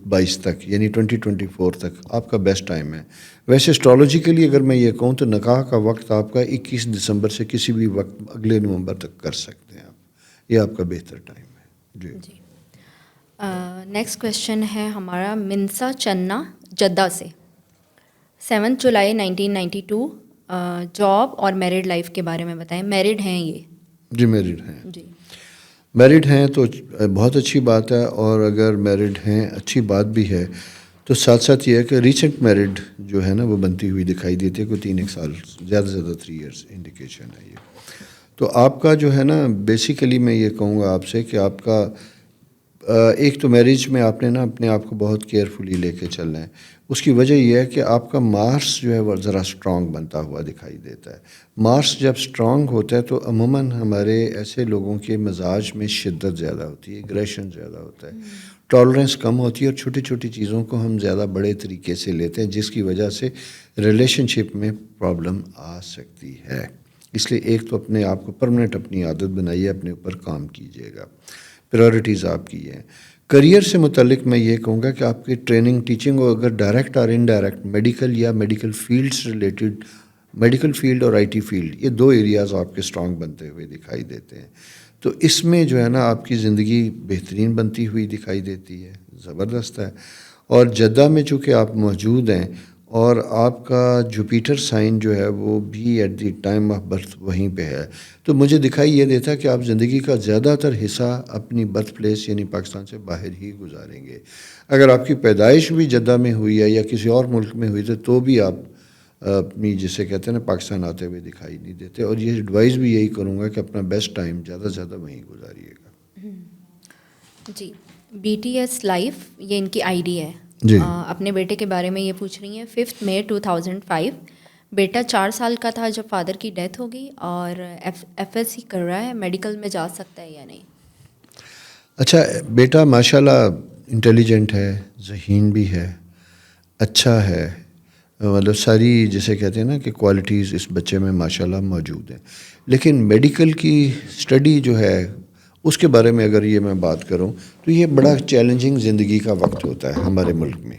22 تک یعنی 2024 تک آپ کا بیسٹ ٹائم ہے. ویسے اسٹرالوجیکلی اگر میں یہ کہوں تو نکاح کا وقت آپ کا 21 دسمبر سے کسی بھی وقت اگلے نومبر تک کر سکتے ہیں آپ. یہ آپ کا بہتر ٹائم ہے. جی. نیکسٹ کویشچن ہے ہمارا منسا چنا جدہ سے, 7 جولائی 1992. جاب اور میرڈ لائف کے بارے میں بتائیں. میرڈ ہیں یہ؟ جی میرڈ ہیں. جی. میرڈ ہیں تو بہت اچھی بات ہے, اور اگر میرڈ ہیں اچھی بات بھی ہے. تو ساتھ ساتھ یہ ہے کہ ریسنٹ میرڈ جو ہے نا وہ بنتی ہوئی دکھائی دیتی ہے, کوئی 3 سال, زیادہ سے زیادہ 3 ایئرس انڈیکیشن ہے یہ. تو آپ کا جو ہے نا بیسیکلی میں یہ کہوں گا آپ سے کہ آپ کا ایک تو میرج میں آپ نے نا اپنے آپ کو بہت کیئرفلی لے کے چلنا ہے. اس کی وجہ یہ ہے کہ آپ کا مارس جو ہے وہ ذرا اسٹرانگ بنتا ہوا دکھائی دیتا ہے. مارس جب اسٹرانگ ہوتا ہے تو عموماً ہمارے ایسے لوگوں کے مزاج میں شدت زیادہ ہوتی ہے, اگریشن زیادہ ہوتا ہے, ٹالرنس کم ہوتی ہے, اور چھوٹی چھوٹی چیزوں کو ہم زیادہ بڑے طریقے سے لیتے ہیں, جس کی وجہ سے ریلیشن شپ میں پرابلم آ سکتی ہے. اس لیے ایک تو اپنے آپ کو پرماننٹ اپنی عادت بنائیے, اپنے اوپر کام کیجیے گا. پریورٹیز آپ کی ہیں. کریئر سے متعلق میں یہ کہوں گا کہ آپ کی ٹریننگ ٹیچنگ ہو, اگر ڈائریکٹ اور انڈائریکٹ, میڈیکل یا میڈیکل فیلڈ سے ریلیٹڈ, میڈیکل فیلڈ اور IT فیلڈ, یہ 2 ایریاز آپ کے اسٹرانگ بنتے ہوئے دکھائی دیتے ہیں. تو اس میں جو ہے نا آپ کی زندگی بہترین بنتی ہوئی دکھائی دیتی ہے, زبردست ہے. اور جدہ میں چونکہ آپ موجود ہیں, اور آپ کا جوپیٹر سائن جو ہے وہ بھی at the time of birth وہیں پہ ہے, تو مجھے دکھائی یہ دیتا ہے کہ آپ زندگی کا زیادہ تر حصہ اپنی برتھ پلیس یعنی پاکستان سے باہر ہی گزاریں گے. اگر آپ کی پیدائش بھی جدہ میں ہوئی ہے یا کسی اور ملک میں ہوئی تو بھی آپ اپنی جسے کہتے ہیں نا پاکستان آتے ہوئے دکھائی نہیں دیتے. اور یہ ایڈوائز بھی یہی کروں گا کہ اپنا بیسٹ ٹائم زیادہ سے زیادہ وہیں گزاریے گا. جی. BTS لائف یہ ان کی آئی ڈی ہے. جی اپنے بیٹے کے بارے میں یہ پوچھ رہی ہیں. 5 مئی 2005 بیٹا 4 سال کا تھا جب فادر کی ڈیتھ ہو گئی, اور FSC کر رہا ہے, میڈیکل میں جا سکتا ہے یا نہیں؟ اچھا, بیٹا ماشاء اللہ انٹیلیجنٹ ہے, ذہین بھی ہے, اچھا ہے, مطلب ساری جسے کہتے ہیں نا کہ کوالٹیز اس بچے میں ماشاء اللہ موجود ہیں. لیکن میڈیکل کی اسٹڈی جو ہے اس کے بارے میں اگر یہ میں بات کروں تو یہ بڑا چیلنجنگ زندگی کا وقت ہوتا ہے ہمارے ملک میں,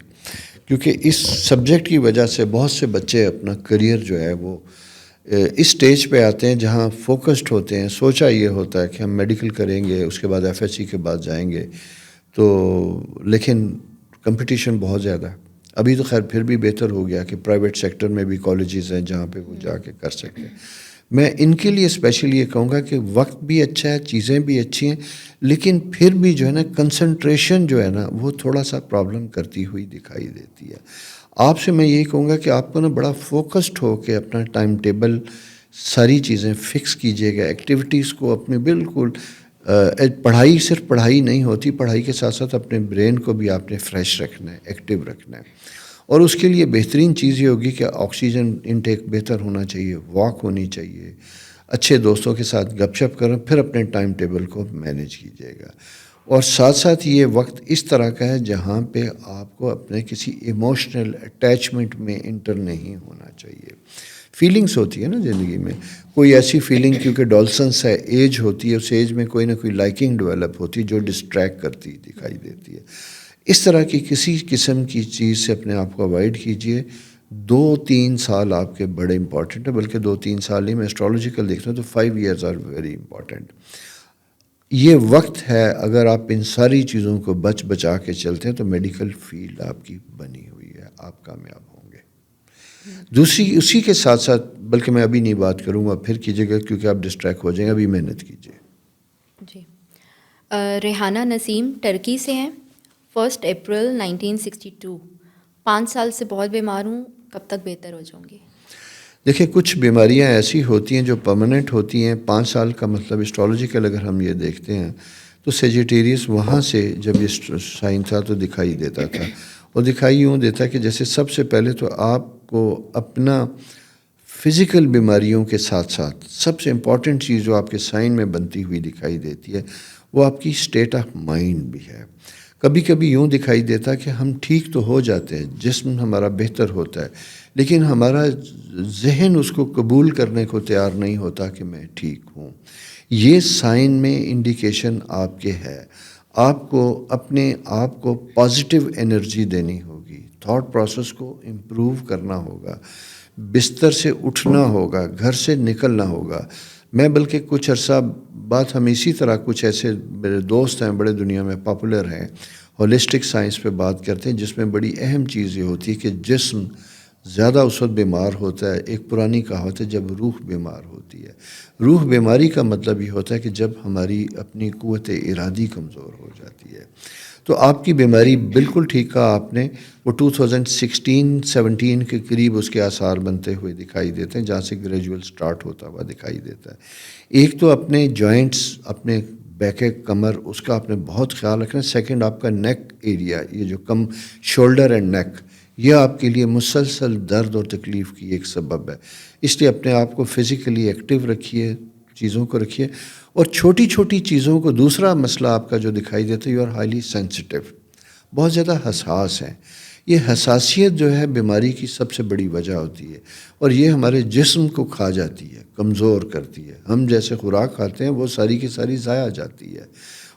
کیونکہ اس سبجیکٹ کی وجہ سے بہت سے بچے اپنا کریئر جو ہے وہ اس سٹیج پہ آتے ہیں جہاں فوکسڈ ہوتے ہیں. سوچا یہ ہوتا ہے کہ ہم میڈیکل کریں گے, اس کے بعد FSC کے بعد جائیں گے, تو لیکن کمپٹیشن بہت زیادہ ہے. ابھی تو خیر پھر بھی بہتر ہو گیا کہ پرائیویٹ سیکٹر میں بھی کالجز ہیں جہاں پہ وہ جا کے کر سکتے ہیں. میں ان کے لیے اسپیشلی یہ کہوں گا کہ وقت بھی اچھا ہے, چیزیں بھی اچھی ہیں, لیکن پھر بھی جو ہے نا کنسنٹریشن جو ہے نا وہ تھوڑا سا پرابلم کرتی ہوئی دکھائی دیتی ہے. آپ سے میں یہی کہوں گا کہ آپ کو نا بڑا فوکسڈ ہو کے اپنا ٹائم ٹیبل ساری چیزیں فکس کیجیے گا, ایکٹیویٹیز کو اپنے بالکل پڑھائی صرف پڑھائی نہیں ہوتی, پڑھائی کے ساتھ ساتھ اپنے برین کو بھی آپ نے فریش رکھنا ہے, ایکٹیو رکھنا ہے. اور اس کے لیے بہترین چیز یہ ہوگی کہ آکسیجن انٹیک بہتر ہونا چاہیے, واک ہونی چاہیے, اچھے دوستوں کے ساتھ گپ شپ کریں, پھر اپنے ٹائم ٹیبل کو مینیج کیجیے گا. اور ساتھ ساتھ یہ وقت اس طرح کا ہے جہاں پہ آپ کو اپنے کسی ایموشنل اٹیچمنٹ میں انٹر نہیں ہونا چاہیے. فیلنگس ہوتی ہے نا زندگی میں, کوئی ایسی فیلنگ, کیونکہ ڈالسنس ہے, ایج ہوتی ہے, اس ایج میں کوئی نہ کوئی لائکنگ ڈیولپ ہوتی ہے جو ڈسٹریکٹ کرتی دکھائی دیتی ہے. اس طرح کی کسی قسم کی چیز سے اپنے آپ کو اوائڈ کیجیے. 2-3 سال آپ کے بڑے امپورٹنٹ ہیں, بلکہ 2-3 سال ہی میں اسٹرالوجیکل دیکھتا ہوں تو 5 years آر ویری امپورٹنٹ. یہ وقت ہے, اگر آپ ان ساری چیزوں کو بچا کے چلتے ہیں تو میڈیکل فیلڈ آپ کی بنی ہوئی ہے, آپ کامیاب ہوں گے. دوسری اسی کے ساتھ ساتھ, بلکہ میں ابھی نہیں بات کروں گا, پھر کیجیے گا کیونکہ آپ ڈسٹریکٹ ہو جائیں گے, ابھی محنت کیجیے. جی. ریحانہ نسیم ٹرکی سے ہیں. 1 اپریل 1962. 5 سال سے بہت بیمار ہوں, کب تک بہتر ہو جاؤں گی؟ دیکھیں, کچھ بیماریاں ایسی ہوتی ہیں جو پرماننٹ ہوتی ہیں. 5 سال کا مطلب اسٹرالوجیکل اگر ہم یہ دیکھتے ہیں تو سیجیٹیریس وہاں سے جب یہ سائن تھا تو دکھائی دیتا تھا, اور دکھائی یوں دیتا ہے کہ جیسے سب سے پہلے تو آپ کو اپنا فزیکل بیماریوں کے ساتھ ساتھ سب سے امپورٹنٹ چیز جو آپ کے سائن میں بنتی ہوئی دکھائی دیتی ہے وہ آپ کی اسٹیٹ آف مائنڈ بھی ہے. کبھی کبھی یوں دکھائی دیتا کہ ہم ٹھیک تو ہو جاتے ہیں, جسم ہمارا بہتر ہوتا ہے, لیکن ہمارا ذہن اس کو قبول کرنے کو تیار نہیں ہوتا کہ میں ٹھیک ہوں. یہ سائن میں انڈیکیشن آپ کے ہے. آپ کو اپنے آپ کو پازیٹیو انرجی دینی ہوگی, تھاٹ پروسیس کو امپروو کرنا ہوگا, بستر سے اٹھنا ہوگا, گھر سے نکلنا ہوگا. میں بلکہ کچھ عرصہ بات ہم اسی طرح کچھ ایسے میرے دوست ہیں بڑے دنیا میں پاپولر ہیں, ہولسٹک سائنس پہ بات کرتے ہیں, جس میں بڑی اہم چیز یہ ہوتی ہے کہ جسم زیادہ اس وقت بیمار ہوتا ہے. ایک پرانی کہاوت ہے, جب روح بیمار ہوتی ہے. روح بیماری کا مطلب یہ ہوتا ہے کہ جب ہماری اپنی قوت ارادی کمزور ہو جاتی ہے. تو آپ کی بیماری بالکل ٹھیک کہا آپ نے, وہ 2016-17 کے قریب اس کے آثار بنتے ہوئے دکھائی دیتے ہیں, جہاں سے گریجول سٹارٹ ہوتا ہوا دکھائی دیتا ہے. ایک تو اپنے جوائنٹس, اپنے بیک کمر, اس کا آپ نے بہت خیال رکھنا. سیکنڈ, آپ کا نیک ایریا, یہ جو شولڈر اینڈ نیک, یہ آپ کے لیے مسلسل درد اور تکلیف کی ایک سبب ہے. اس لیے اپنے آپ کو فزیکلی ایکٹیو رکھیے, چیزوں کو رکھیے. اور چھوٹی چھوٹی چیزوں کو, دوسرا مسئلہ آپ کا جو دکھائی دیتا ہے, یو آر ہائیلی سینسٹیو, بہت زیادہ حساس ہیں. یہ حساسیت جو ہے بیماری کی سب سے بڑی وجہ ہوتی ہے, اور یہ ہمارے جسم کو کھا جاتی ہے, کمزور کرتی ہے. ہم جیسے خوراک کھاتے ہیں وہ ساری کی ساری ضائع جاتی ہے,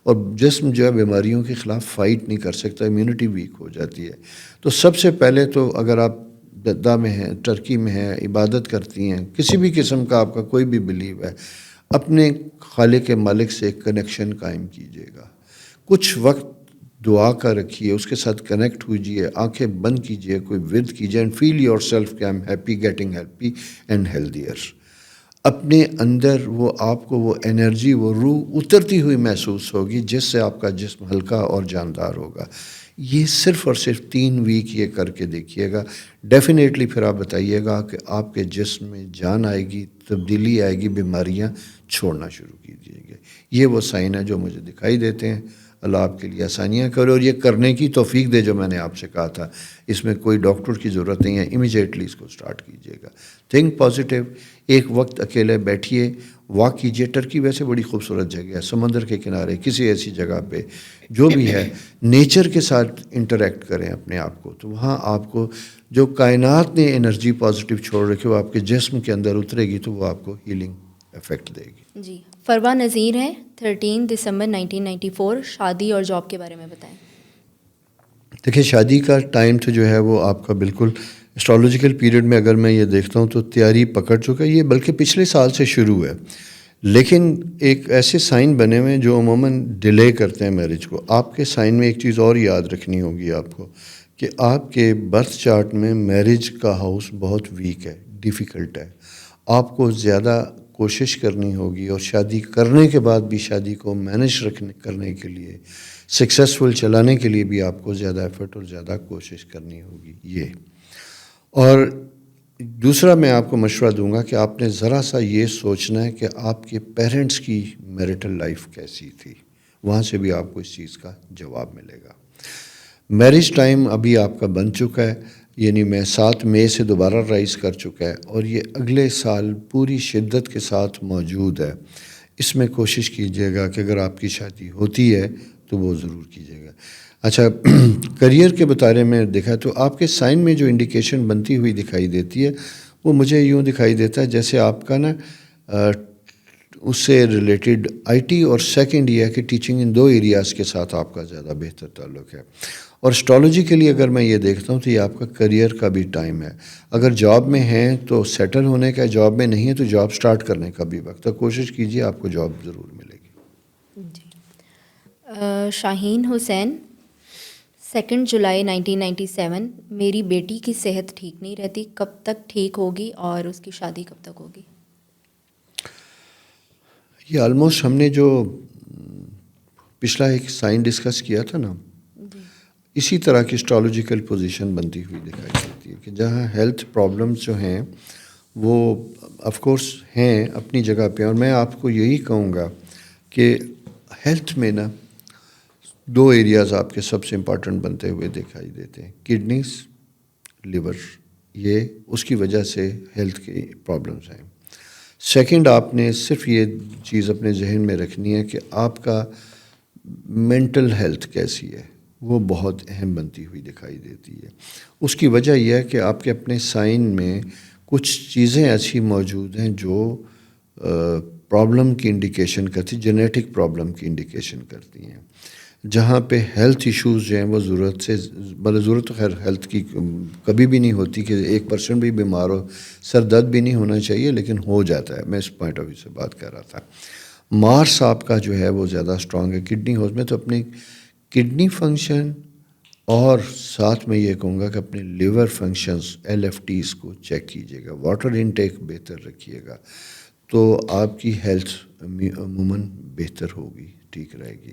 اور جسم جو ہے بیماریوں کے خلاف فائٹ نہیں کر سکتا, امیونٹی ویک ہو جاتی ہے. تو سب سے پہلے تو اگر آپ جدہ میں ہیں, ٹرکی میں ہیں, عبادت کرتی ہیں, کسی بھی قسم کا آپ کا کوئی بھی بلیو ہے, اپنے خالق مالک سے ایک کنیکشن قائم کیجیے گا. کچھ وقت دعا کا رکھیے, اس کے ساتھ کنیکٹ ہوجیے, آنکھیں بند کیجیے, کوئی ورد کیجیے, اینڈ فیل یور سیلف کہ I am happy, getting happy and healthier. اپنے اندر وہ آپ کو وہ انرجی, وہ روح اترتی ہوئی محسوس ہوگی, جس سے آپ کا جسم ہلکا اور جاندار ہوگا. یہ صرف اور صرف 3 ویک یہ کر کے دیکھیے گا, ڈیفینیٹلی پھر آپ بتائیے گا کہ آپ کے جسم میں جان آئے گی, تبدیلی آئے گی, بیماریاں چھوڑنا شروع کیجیے گا. یہ وہ سائن ہے جو مجھے دکھائی دیتے ہیں. اللہ آپ کے لیے آسانیاں کرے اور یہ کرنے کی توفیق دے جو میں نے آپ سے کہا تھا. اس میں کوئی ڈاکٹر کی ضرورت نہیں ہے, امیجیٹلی اس کو سٹارٹ کیجیے گا. Think positive. ایک وقت اکیلے بیٹھیے, واک کیجیے. ٹرکی ویسے بڑی خوبصورت جگہ ہے, سمندر کے کنارے کسی ایسی جگہ پہ جو بھی ہے نیچر کے ساتھ انٹریکٹ کریں اپنے آپ کو, تو وہاں آپ کو جو کائنات نے انرجی پازیٹیو چھوڑ رکھی وہ آپ کے جسم کے اندر اترے گی تو وہ آپ کو ہیلنگ افیکٹ دے گی. جی. فروا نذیر ہیں, 13 دسمبر 1994. شادی اور جاب کے بارے میں بتائیں. دیکھیں, شادی کا ٹائم تو جو ہے وہ آپ کا بالکل اسٹرالوجیکل پیریڈ میں اگر میں یہ دیکھتا ہوں تو تیاری پکڑ چکا ہے. یہ بلکہ پچھلے سال سے شروع ہے, لیکن ایک ایسے سائن بنے ہوئے ہیں جو عموماً ڈیلے کرتے ہیں میرج کو. آپ کے سائن میں ایک چیز اور یاد رکھنی ہوگی آپ کو کہ آپ کے برتھ چارٹ میں میرج کا ہاؤس بہت ویک ہے, ڈیفیکلٹ ہے. آپ کو زیادہ کوشش کرنی ہوگی اور شادی کرنے کے بعد بھی شادی کو مینج کرنے کے لیے, سکسیسفل چلانے کے لیے بھی آپ کو زیادہ ایفرٹ اور زیادہ کوشش کرنی ہوگی. یہ اور دوسرا میں آپ کو مشورہ دوں گا کہ آپ نے ذرا سا یہ سوچنا ہے کہ آپ کے پیرنٹس کی میرٹل لائف کیسی تھی, وہاں سے بھی آپ کو اس چیز کا جواب ملے گا. میرج ٹائم ابھی آپ کا بن چکا ہے, یعنی میں 7 مئی سے دوبارہ رائز کر چکا ہے اور یہ اگلے سال پوری شدت کے ساتھ موجود ہے. اس میں کوشش کیجیے گا کہ اگر آپ کی شادی ہوتی ہے تو وہ ضرور کیجیے گا. اچھا, کریئر کے بارے میں دیکھا تو آپ کے سائن میں جو انڈیکیشن بنتی ہوئی دکھائی دیتی ہے وہ مجھے یوں دکھائی دیتا ہے جیسے آپ کا نا اس سے ریلیٹڈ آئی ٹی اور سیکنڈ یہ ہے کہ ٹیچنگ, ان 2 ایریاز کے ساتھ آپ کا زیادہ بہتر تعلق ہے. اور اسٹرالوجی کے لیے اگر میں یہ دیکھتا ہوں تو یہ آپ کا کریئر کا بھی ٹائم ہے. اگر جاب میں ہیں تو سیٹل ہونے کا, جاب میں نہیں ہے تو جاب سٹارٹ کرنے کا بھی وقت ہے. کوشش کیجیے, آپ کو جاب ضرور ملے گی. جی. شاہین حسین, 2 جولائی 1997. میری بیٹی کی صحت ٹھیک نہیں رہتی, کب تک ٹھیک ہوگی اور اس کی شادی کب تک ہوگی؟ یہ آلموسٹ ہم نے جو پچھلا ایک سائن ڈسکس کیا تھا نا, جی. اسی طرح کی اسٹرالوجیکل پوزیشن بنتی ہوئی دکھائی دیتی ہے کہ جہاں ہیلتھ پرابلمس جو ہیں وہ آف کورس ہیں اپنی جگہ پہ. اور میں آپ کو یہی کہوں گا کہ ہیلتھ میں نا 2 ایریاز آپ کے سب سے امپورٹنٹ بنتے ہوئے دکھائی دیتے ہیں, کڈنیز, لیور. یہ اس کی وجہ سے ہیلتھ کی پرابلمس ہیں. سیکنڈ, آپ نے صرف یہ چیز اپنے ذہن میں رکھنی ہے کہ آپ کا مینٹل ہیلتھ کیسی ہے, وہ بہت اہم بنتی ہوئی دکھائی دیتی ہے. اس کی وجہ یہ ہے کہ آپ کے اپنے سائن میں کچھ چیزیں ایسی موجود ہیں جو پرابلم کی انڈیکیشن کرتی, جینیٹک پرابلم کی انڈیکیشن کرتی ہیں. جہاں پہ ہیلتھ ایشوز جو ہیں وہ ضرورت سے ضرورت تو خیر ہیلتھ کی کبھی بھی نہیں ہوتی کہ 1% بھی بیمار ہو, سر درد بھی نہیں ہونا چاہیے لیکن ہو جاتا ہے. میں اس پوائنٹ آف ویو سے بات کر رہا تھا. مارس آپ کا جو ہے وہ زیادہ اسٹرانگ ہے کڈنی ہاؤس میں, تو اپنی کڈنی فنکشن اور ساتھ میں یہ کہوں گا کہ اپنے لیور فنکشنز LFTs کو چیک کیجیے گا. واٹر انٹیک بہتر رکھیے گا تو آپ کی ہیلتھ عموماً بہتر ہوگی, ٹھیک رہے گی.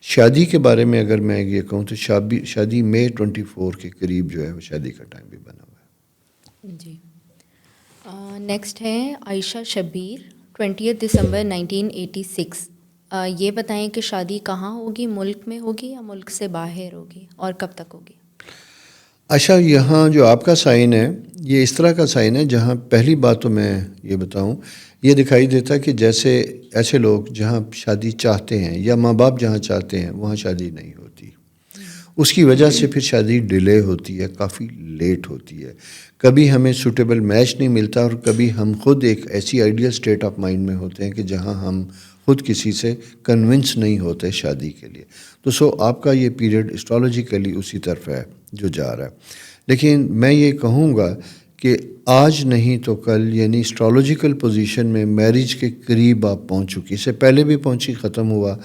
شادی کے بارے میں اگر میں یہ کہوں تو شادی مئی 24 کے قریب جو ہے وہ شادی کا ٹائم بھی بنا ہوا ہے. جی. نیکسٹ ہے عائشہ شبیر, 20 دسمبر 1986. یہ بتائیں کہ شادی کہاں ہوگی, ملک میں ہوگی یا ملک سے باہر ہوگی, اور کب تک ہوگی؟ اچھا, یہاں جو آپ کا سائن ہے یہ اس طرح کا سائن ہے جہاں پہلی بات تو میں یہ بتاؤں, یہ دکھائی دیتا ہے کہ جیسے ایسے لوگ جہاں شادی چاہتے ہیں یا ماں باپ جہاں چاہتے ہیں وہاں شادی نہیں ہوتی. اس کی وجہ سے پھر شادی ڈیلے ہوتی ہے, کافی لیٹ ہوتی ہے. کبھی ہمیں سوٹیبل میچ نہیں ملتا اور کبھی ہم خود ایک ایسی آئیڈیل اسٹیٹ آف مائنڈ میں ہوتے ہیں کہ جہاں ہم خود کسی سے کنونس نہیں ہوتے شادی کے لیے. تو آپ کا یہ پیریڈ اسٹرالوجیکلی اسی طرف ہے جو جا رہا ہے. لیکن میں یہ کہوں گا کہ آج نہیں تو کل, یعنی اسٹرالوجیکل پوزیشن میں میرج کے قریب آپ پہنچ چکی, اس سے پہلے بھی پہنچی, ختم ہوا,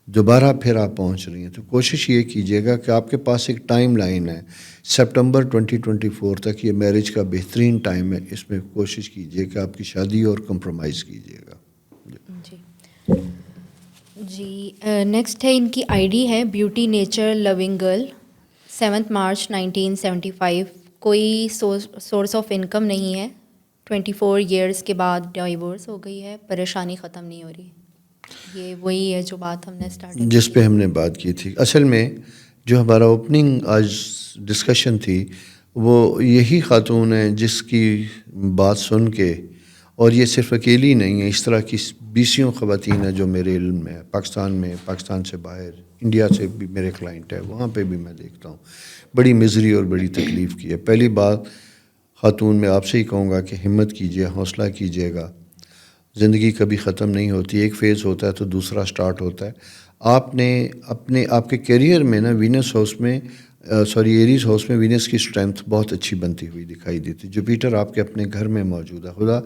دوبارہ پھر آپ پہنچ رہی ہیں. تو کوشش یہ کیجیے گا کہ آپ کے پاس ایک ٹائم لائن ہے, سپٹمبر 2024 تک یہ میرج کا بہترین ٹائم ہے. اس میں کوشش کیجیے کہ آپ کی شادی اور کمپرومائز کیجیے گا. جی. جی. نیکسٹ ہے, ان کی آئی ڈی ہے بیوٹی نیچر لونگ گرل, 7 مارچ 1975. کوئی سورس آف انکم نہیں ہے, 24 ایئرس کے بعد ڈائیورس ہو گئی ہے, پریشانی ختم نہیں ہو رہی. یہ وہی ہے جو بات ہم نے اسٹارٹ جس پہ ہم نے بات کی تھی. اصل میں جو ہمارا اوپننگ آج ڈسکشن تھی وہ یہی خاتون ہے جس کی بات سن کے، اور یہ صرف اکیلی نہیں ہے، اس طرح کی بیسیوں خواتین ہیں جو میرے علم میں پاکستان میں، پاکستان سے باہر، انڈیا سے بھی میرے کلائنٹ ہے، وہاں پہ بھی میں دیکھتا ہوں بڑی مزری اور بڑی تکلیف کی ہے. پہلی بات خاتون میں آپ سے ہی کہوں گا کہ ہمت کیجیے، حوصلہ کیجیے گا. زندگی کبھی ختم نہیں ہوتی، ایک فیز ہوتا ہے تو دوسرا سٹارٹ ہوتا ہے. آپ نے آپ کے کیریئر میں نا وینس ہاؤس میں ایریز ہاؤس میں وینس کی اسٹرینتھ بہت اچھی بنتی ہوئی دکھائی دیتی. جوپیٹر آپ کے اپنے گھر میں موجود ہے. خدا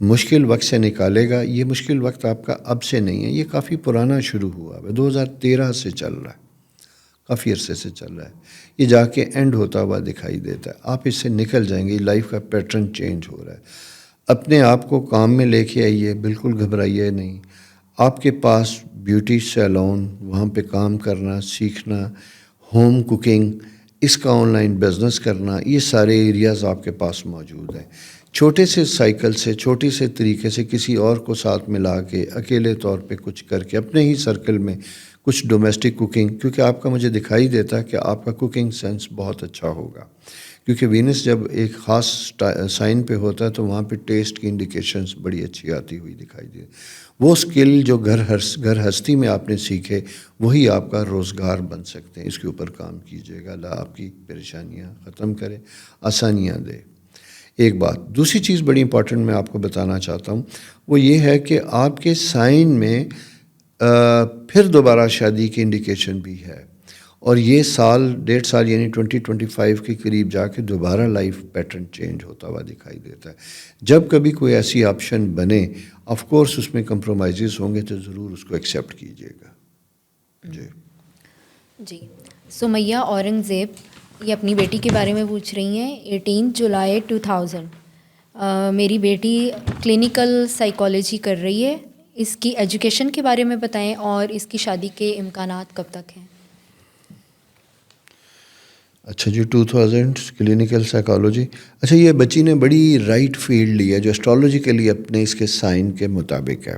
مشکل وقت سے نکالے گا. یہ مشکل وقت آپ کا اب سے نہیں ہے، یہ کافی پرانا شروع ہوا ہے، 2013 سے چل رہا ہے، کافی عرصے سے چل رہا ہے. یہ جا کے اینڈ ہوتا ہوا دکھائی دیتا ہے. آپ اس سے نکل جائیں گے. لائف کا پیٹرن چینج ہو رہا ہے. اپنے آپ کو کام میں لے کے آئیے، بالکل گھبرائیے نہیں. آپ کے پاس بیوٹی سیلون، وہاں پہ کام کرنا سیکھنا، ہوم کوکنگ، اس کا آن لائن بزنس کرنا، یہ سارے ایریاز آپ کے پاس موجود ہیں. چھوٹے سے سائیکل سے، چھوٹے سے طریقے سے کسی اور کو ساتھ ملا کے، اکیلے طور پہ کچھ کر کے، اپنے ہی سرکل میں کچھ ڈومیسٹک کوکنگ، کیونکہ آپ کا مجھے دکھائی دیتا ہے کہ آپ کا کوکنگ سینس بہت اچھا ہوگا. کیونکہ وینس جب ایک خاص سائن پہ ہوتا ہے تو وہاں پہ ٹیسٹ کی انڈیکیشنز بڑی اچھی آتی ہوئی دکھائی دی. وہ سکل جو گھر ہستی میں آپ نے سیکھے وہی آپ کا روزگار بن سکتے ہیں. اس کے اوپر کام کیجیے گا. اللہ آپ کی پریشانیاں ختم کرے، آسانیاں دے. ایک بات دوسری چیز بڑی امپورٹنٹ میں آپ کو بتانا چاہتا ہوں، وہ یہ ہے کہ آپ کے سائن میں پھر دوبارہ شادی کی انڈیکیشن بھی ہے. اور یہ سال 1.5 یعنی 2025 کے قریب جا کے دوبارہ لائف پیٹرن چینج ہوتا ہوا دکھائی دیتا ہے. جب کبھی کوئی ایسی آپشن بنے، آف کورس اس میں کمپرومائزز ہوں گے تو ضرور اس کو ایکسیپٹ کیجیے گا. جی. سمیہ اورنگزیب یہ اپنی بیٹی کے بارے میں پوچھ رہی ہیں. 18 جولائی 2000 میری بیٹی کلینکل سائیکالوجی کر رہی ہے. اس کی ایجوکیشن کے بارے میں بتائیں اور اس کی شادی کے امکانات کب تک ہیں؟ اچھا جی، 2000 کلینکل سائیکالوجی. اچھا، یہ بچی نے بڑی رائٹ فیلڈ لی ہے جو اسٹرالوجیکلی اپنے اس کے سائن کے مطابق ہے.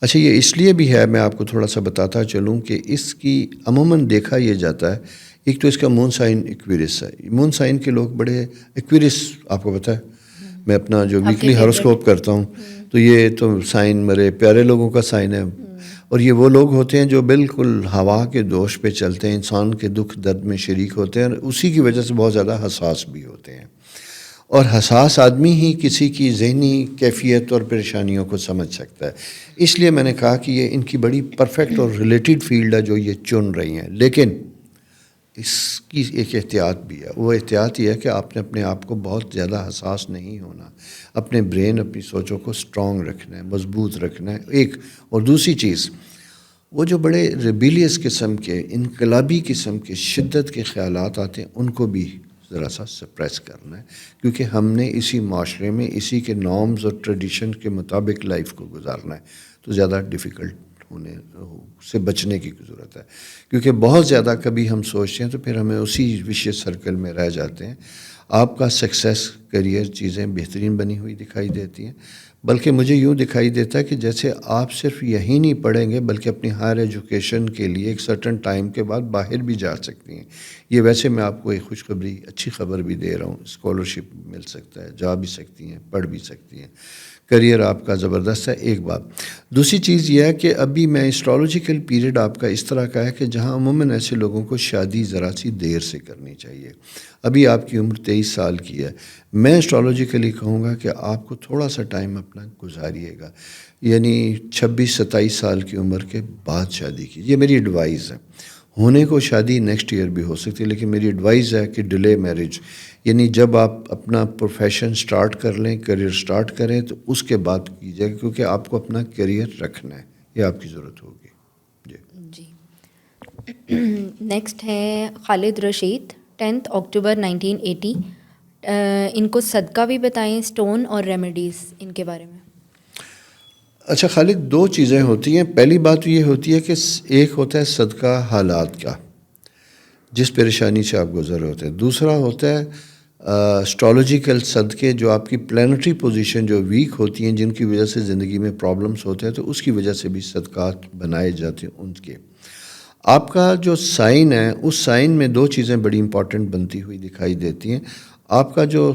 اچھا، یہ اس لیے بھی ہے، میں آپ کو تھوڑا سا بتاتا چلوں کہ اس کی عموماً دیکھا یہ جاتا ہے، ایک تو اس کا مون سائن ایکویرس ہے. مون سائن کے لوگ بڑے ایکویرس، آپ کو پتہ ہے میں اپنا جو ویکلی ہاروسکوپ کرتا ہوں تو یہ تو سائن میرے پیارے لوگوں کا سائن ہے. اور یہ وہ لوگ ہوتے ہیں جو بالکل ہوا کے دوش پہ چلتے ہیں، انسان کے دکھ درد میں شریک ہوتے ہیں، اور اسی کی وجہ سے بہت زیادہ حساس بھی ہوتے ہیں. اور حساس آدمی ہی کسی کی ذہنی کیفیت اور پریشانیوں کو سمجھ سکتا ہے. اس لیے میں نے کہا کہ یہ ان کی بڑی پرفیکٹ اور ریلیٹڈ فیلڈ ہے جو یہ چن رہی ہیں. لیکن اس کی ایک احتیاط بھی ہے. وہ احتیاط یہ ہے کہ آپ نے اپنے آپ کو بہت زیادہ حساس نہیں ہونا. اپنے برین، اپنی سوچوں کو سٹرونگ رکھنا ہے، مضبوط رکھنا ہے. ایک اور دوسری چیز، وہ جو بڑے ریبیلیس قسم کے، انقلابی قسم کے شدت کے خیالات آتے ہیں، ان کو بھی ذرا سا سپریس کرنا ہے. کیونکہ ہم نے اسی معاشرے میں اسی کے نارمز اور ٹریڈیشن کے مطابق لائف کو گزارنا ہے. تو زیادہ ڈیفیکلٹ ہونے سے بچنے کی ضرورت ہے. کیونکہ بہت زیادہ کبھی ہم سوچتے ہیں تو پھر ہمیں اسی وشیس سرکل میں رہ جاتے ہیں. آپ کا سکسیس، کیریئر، چیزیں بہترین بنی ہوئی دکھائی دیتی ہیں. بلکہ مجھے یوں دکھائی دیتا ہے کہ جیسے آپ صرف یہی نہیں پڑھیں گے بلکہ اپنی ہائر ایجوکیشن کے لیے ایک سرٹن ٹائم کے بعد باہر بھی جا سکتی ہیں. یہ ویسے میں آپ کو ایک خوشخبری، اچھی خبر بھی دے رہا ہوں. اسکالرشپ مل سکتا ہے، جا بھی سکتی ہیں، پڑھ بھی سکتی ہیں. کریئر آپ کا زبردست ہے. ایک بات. دوسری چیز یہ ہے کہ ابھی میں اسٹرالوجیکل پیریڈ آپ کا اس طرح کا ہے کہ جہاں عموماً ایسے لوگوں کو شادی ذرا سی دیر سے کرنی چاہیے. ابھی آپ کی عمر 23 سال کی ہے. میں اسٹرالوجیکلی کہوں گا کہ آپ کو تھوڑا سا ٹائم اپنا گزاریے گا، یعنی 26-27 سال کی عمر کے بعد شادی کی. یہ میری ایڈوائز ہے. ہونے کو شادی نیکسٹ ایئر بھی ہو سکتی ہے، لیکن میری ایڈوائز ہے کہ ڈیلے میرج، یعنی جب آپ اپنا پروفیشن سٹارٹ کر لیں، کریئر سٹارٹ کریں تو اس کے بعد کیجیے گا، کیونکہ آپ کو اپنا کریئر رکھنا ہے. یہ آپ کی ضرورت ہوگی. جی. نیکسٹ ہے خالد رشید، 10 اکتوبر 1980. ان کو صدقہ بھی بتائیں، سٹون اور ریمیڈیز ان کے بارے میں. اچھا خالد، دو چیزیں ہوتی ہیں. پہلی بات یہ ہوتی ہے کہ ایک ہوتا ہے صدقہ حالات کا، جس پریشانی سے آپ گزر ہوتے ہیں. دوسرا ہوتا ہے اسٹرالوجیکل صدقے جو آپ کی پلانٹری پوزیشن جو ویک ہوتی ہیں، جن کی وجہ سے زندگی میں پرابلمس ہوتے ہیں، تو اس کی وجہ سے بھی صدقات بنائے جاتے ہیں ان کے. آپ کا جو سائن ہے، اس سائن میں دو چیزیں بڑی امپورٹنٹ بنتی ہوئی دکھائی دیتی ہیں. آپ کا جو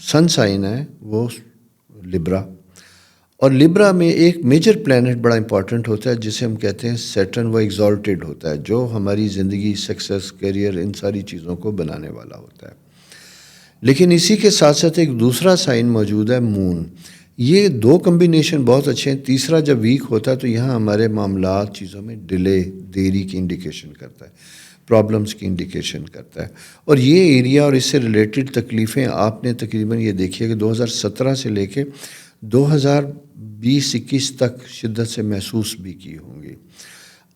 سن سائن ہے وہ لبرا، اور لبرا میں ایک میجر پلانٹ بڑا امپورٹنٹ ہوتا ہے جسے ہم کہتے ہیں سیٹرن. وہ ایگزالٹیڈ ہوتا ہے، جو ہماری زندگی، سکسیس، کیریئر، ان ساری چیزوں کو بنانے والا ہوتا ہے. لیکن اسی کے ساتھ ساتھ ایک دوسرا سائن موجود ہے، مون. یہ دو کمبینیشن بہت اچھے ہیں. تیسرا جب ویک ہوتا ہے تو یہاں ہمارے معاملات، چیزوں میں ڈیلے، دیری کی انڈیکیشن کرتا ہے، پرابلمس کی انڈیکیشن کرتا ہے. اور یہ ایریا اور اس سے ریلیٹڈ تکلیفیں آپ نے تقریباً یہ دیکھیے کہ 2017 سے لے کے 2020-21 تک شدت سے محسوس بھی کی ہوں گی.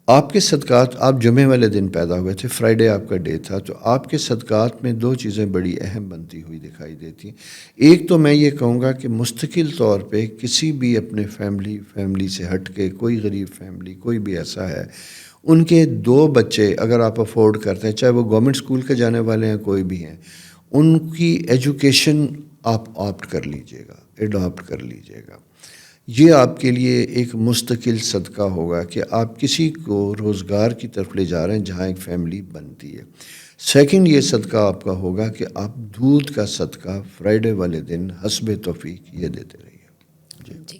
آپ کے صدقات، آپ جمعے والے دن پیدا ہوئے تھے، فرائیڈے آپ کا ڈے تھا، تو آپ کے صدقات میں دو چیزیں بڑی اہم بنتی ہوئی دکھائی دیتی ہیں. ایک تو میں یہ کہوں گا کہ مستقل طور پہ کسی بھی اپنے فیملی سے ہٹ کے، کوئی غریب فیملی، کوئی بھی ایسا ہے، ان کے 2 بچے اگر آپ افورڈ کرتے ہیں، چاہے وہ گورنمنٹ اسکول کے جانے والے ہیں، کوئی بھی ہیں، ان کی ایجوکیشن آپ آپٹ کر لیجئے گا، ایڈاپٹ کر لیجئے گا. یہ آپ کے لیے ایک مستقل صدقہ ہوگا کہ آپ کسی کو روزگار کی طرف لے جا رہے ہیں جہاں ایک فیملی بنتی ہے. سیکنڈ یہ صدقہ آپ کا ہوگا کہ آپ دودھ کا صدقہ فرائیڈے والے دن حسب توفیق یہ دیتے رہیے. جی.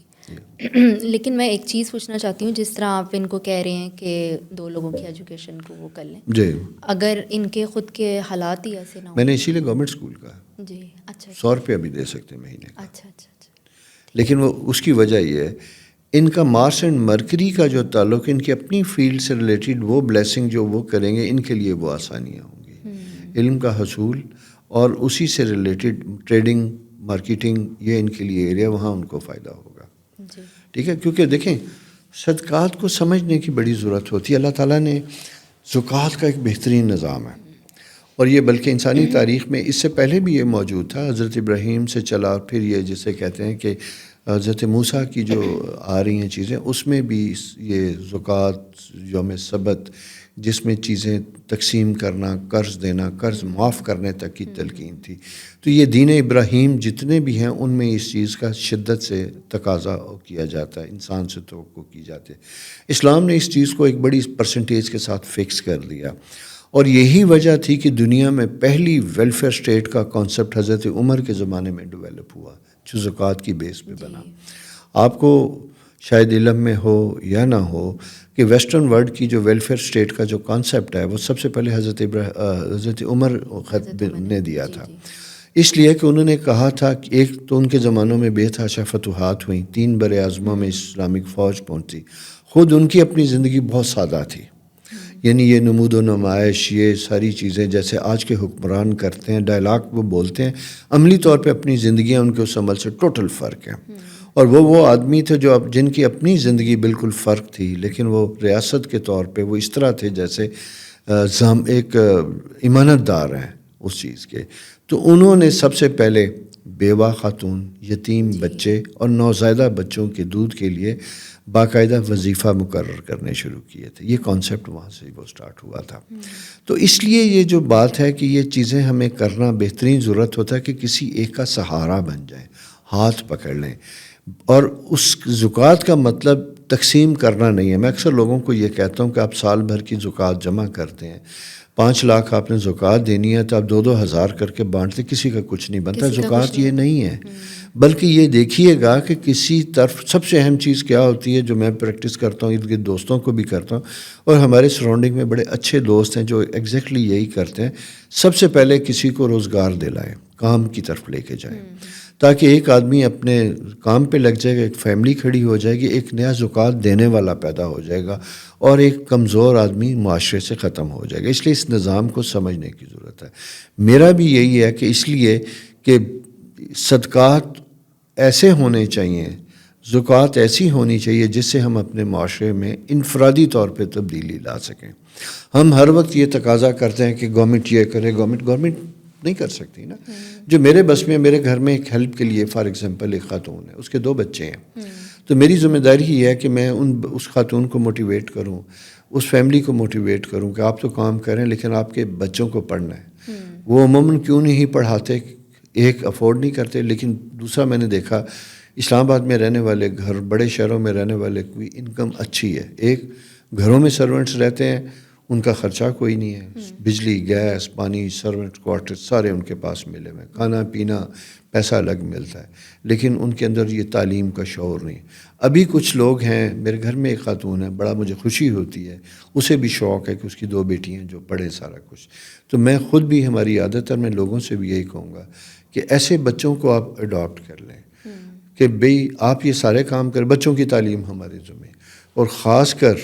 لیکن میں ایک چیز پوچھنا چاہتی ہوں، جس طرح آپ ان کو کہہ رہے ہیں کہ 2 لوگوں کی ایجوکیشن کو وہ کر لیں، جی، اگر ان کے خود کے حالات ہی ایسے نہ ہوں. میں نے اسی لیے گورنمنٹ اسکول کا جی. اچھا. 100 روپیہ بھی دے سکتے مہینے کا. اچھا. لیکن وہ اس کی وجہ یہ ہے، ان کا مارس اینڈ مرکری کا جو تعلق، ان کی اپنی فیلڈ سے ریلیٹڈ وہ بلیسنگ جو وہ کریں گے، ان کے لیے وہ آسانیاں ہوں گی. علم کا حصول اور اسی سے ریلیٹڈ ٹریڈنگ، مارکیٹنگ، یہ ان کے لیے ایریا، وہاں ان کو فائدہ ہوگا. جی. ٹھیک ہے. کیونکہ دیکھیں، صدقات کو سمجھنے کی بڑی ضرورت ہوتی ہے. اللہ تعالیٰ نے زکوٰۃ کا ایک بہترین نظام ہے، اور یہ بلکہ انسانی تاریخ میں اس سے پہلے بھی یہ موجود تھا. حضرت ابراہیم سے چلا، پھر یہ جسے کہتے ہیں کہ حضرت موسیٰ کی جو آ رہی ہیں چیزیں، اس میں بھی یہ زکوٰۃ، یوم سبت، جس میں چیزیں تقسیم کرنا، قرض دینا، قرض معاف کرنے تک کی تلقین تھی. تو یہ دین ابراہیم جتنے بھی ہیں، ان میں اس چیز کا شدت سے تقاضا کیا جاتا ہے، انسان سے توقع کی جاتی ہے. اسلام نے اس چیز کو ایک بڑی پرسنٹیج کے ساتھ فکس کر دیا، اور یہی وجہ تھی کہ دنیا میں پہلی ویلفیئر اسٹیٹ کا کانسیپٹ حضرت عمر کے زمانے میں ڈیولپ ہوا، جو زکوٰۃ کی بیس پہ بنا. آپ کو شاید علم میں ہو یا نہ ہو کہ ویسٹرن ورلڈ کی جو ویلفیئر اسٹیٹ کا جو کانسیپٹ ہے، وہ سب سے پہلے حضرت عمر نے دیا تھا. اس لیے کہ انہوں نے کہا تھا کہ ایک تو ان کے زمانوں میں بے تحاشا فتوحات ہوئیں، 3 بر اعظموں میں اسلامک فوج پہنچی. خود ان کی اپنی زندگی بہت سادہ تھی، یعنی یہ نمود و نمائش، یہ ساری چیزیں جیسے آج کے حکمران کرتے ہیں، ڈائلاگ وہ بولتے ہیں، عملی طور پہ اپنی زندگیاں ان کے اس عمل سے ٹوٹل فرق ہیں. اور وہ آدمی تھے جو جن کی اپنی زندگی بالکل فرق تھی، لیکن وہ ریاست کے طور پہ وہ اس طرح تھے جیسے ایک امانت دار ہیں اس چیز کے. تو انہوں نے سب سے پہلے بیوہ خاتون، یتیم بچے اور نوزائیدہ بچوں کے دودھ کے لیے باقاعدہ وظیفہ مقرر کرنے شروع کیے تھے. یہ کانسیپٹ وہاں سے وہ سٹارٹ ہوا تھا. تو اس لیے یہ جو بات ہے کہ یہ چیزیں ہمیں کرنا بہترین ضرورت ہوتا ہے کہ کسی ایک کا سہارا بن جائیں، ہاتھ پکڑ لیں. اور اس زکوٰۃ کا مطلب تقسیم کرنا نہیں ہے. میں اکثر لوگوں کو یہ کہتا ہوں کہ آپ سال بھر کی زکوٰۃ جمع کرتے ہیں، 5 لاکھ آپ نے زکوٰۃ دینی ہے، تو آپ 2-2 ہزار کر کے بانٹتے، کسی کا کچھ نہیں بنتا. زکوٰۃ یہ نہیں ہے، بلکہ یہ دیکھیے گا کہ کسی طرف سب سے اہم چیز کیا ہوتی ہے، جو میں پریکٹس کرتا ہوں، ارد گرد دوستوں کو بھی کرتا ہوں، اور ہمارے سراؤنڈنگ میں بڑے اچھے دوست ہیں جو ایگزیکٹلی یہی کرتے ہیں. سب سے پہلے کسی کو روزگار دلائیں، کام کی طرف لے کے جائیں، تاکہ ایک آدمی اپنے کام پہ لگ جائے گا، ایک فیملی کھڑی ہو جائے گی، ایک نیا زکوٰۃ دینے والا پیدا ہو جائے گا، اور ایک کمزور آدمی معاشرے سے ختم ہو جائے گا. اس لیے اس نظام کو سمجھنے کی ضرورت ہے. میرا بھی یہی ہے کہ اس لیے کہ صدقات ایسے ہونے چاہیے، زکوٰۃ ایسی ہونی چاہیے جس سے ہم اپنے معاشرے میں انفرادی طور پہ تبدیلی لا سکیں. ہم ہر وقت یہ تقاضا کرتے ہیں کہ گورنمنٹ یہ کرے، گورنمنٹ نہیں کر سکتی نا. جو میرے بس میں، میرے گھر میں ایک ہیلپ کے لیے فار ایگزامپل ایک خاتون ہے، اس کے 2 بچے ہیں، تو میری ذمہ داری یہ ہے کہ میں اس خاتون کو موٹیویٹ کروں، اس فیملی کو موٹیویٹ کروں کہ آپ تو کام کریں لیکن آپ کے بچوں کو پڑھنا ہے. وہ عموماً کیوں نہیں پڑھاتے؟ ایک افورڈ نہیں کرتے، لیکن دوسرا میں نے دیکھا اسلام آباد میں رہنے والے گھر، بڑے شہروں میں رہنے والے کی انکم اچھی ہے، ایک گھروں میں سرونٹس رہتے ہیں، ان کا خرچہ کوئی نہیں ہے، بجلی، گیس، پانی، سرونٹ کوارٹر سارے ان کے پاس ملے ہوئے، کھانا پینا پیسہ الگ ملتا ہے، لیکن ان کے اندر یہ تعلیم کا شعور نہیں۔ ابھی کچھ لوگ ہیں، میرے گھر میں ایک خاتون ہے، بڑا مجھے خوشی ہوتی ہے، اسے بھی شوق ہے کہ اس کی 2 بیٹی ہیں جو پڑھے سارا کچھ، تو میں خود بھی، ہماری عادت ہے، میں لوگوں سے بھی یہی کہوں گا کہ ایسے بچوں کو آپ اڈاپٹ کر لیں کہ بھئی آپ یہ سارے کام کریں، بچوں کی تعلیم ہمارے ذمہ، اور خاص کر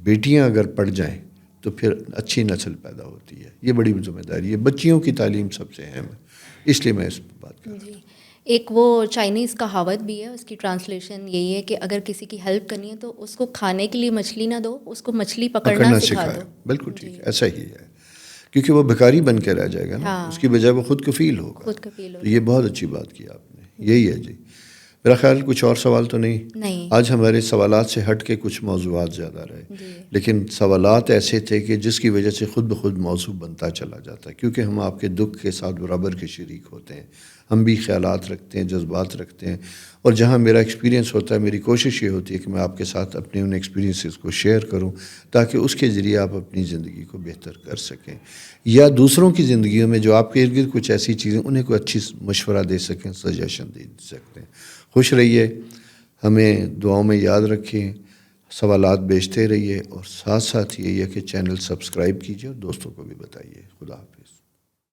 بیٹیاں اگر پڑھ جائیں تو پھر اچھی نسل پیدا ہوتی ہے، یہ بڑی ذمہ داری ہے، بچیوں کی تعلیم سب سے اہم ہے، اس لیے میں اس پہ بات کر رہا ہوں۔ جی، ایک وہ چائنیز کہاوت بھی ہے، اس کی ٹرانسلیشن یہی ہے کہ اگر کسی کی ہیلپ کرنی ہے تو اس کو کھانے کے لیے مچھلی نہ دو، اس کو مچھلی پکڑنا سکھا دو۔ بالکل ٹھیک ہے، ایسا ہی ہے، کیونکہ وہ بھکاری بن کے رہ جائے گا نا، اس کی بجائے وہ خود کفیل ہوگا۔ خود کفیل ہو تو یہ بہت اچھی بات کی آپ نے، یہی ہے جی۔ میرا خیال کچھ اور سوال تو نہیں؟ آج ہمارے سوالات سے ہٹ کے کچھ موضوعات زیادہ رہے، لیکن سوالات ایسے تھے کہ جس کی وجہ سے خود بخود موضوع بنتا چلا جاتا ہے، کیونکہ ہم آپ کے دکھ کے ساتھ برابر کے شریک ہوتے ہیں، ہم بھی خیالات رکھتے ہیں، جذبات رکھتے ہیں، اور جہاں میرا ایکسپیرینس ہوتا ہے، میری کوشش یہ ہوتی ہے کہ میں آپ کے ساتھ اپنے ان ایکسپیرینسز کو شیئر کروں تاکہ اس کے ذریعے آپ اپنی زندگی کو بہتر کر سکیں، یا دوسروں کی زندگیوں میں جو آپ کے ارد گرد کچھ ایسی چیزیں، انہیں کوئی اچھی مشورہ دے سکیں، سجیشن دے سکتے ہیں۔ خوش رہیے، ہمیں دعاؤں میں یاد رکھیں، سوالات بھیجتے رہیے، اور ساتھ ساتھ یہ ہے کہ چینل سبسکرائب کیجیے اور دوستوں کو بھی بتائیے۔ خدا حافظ۔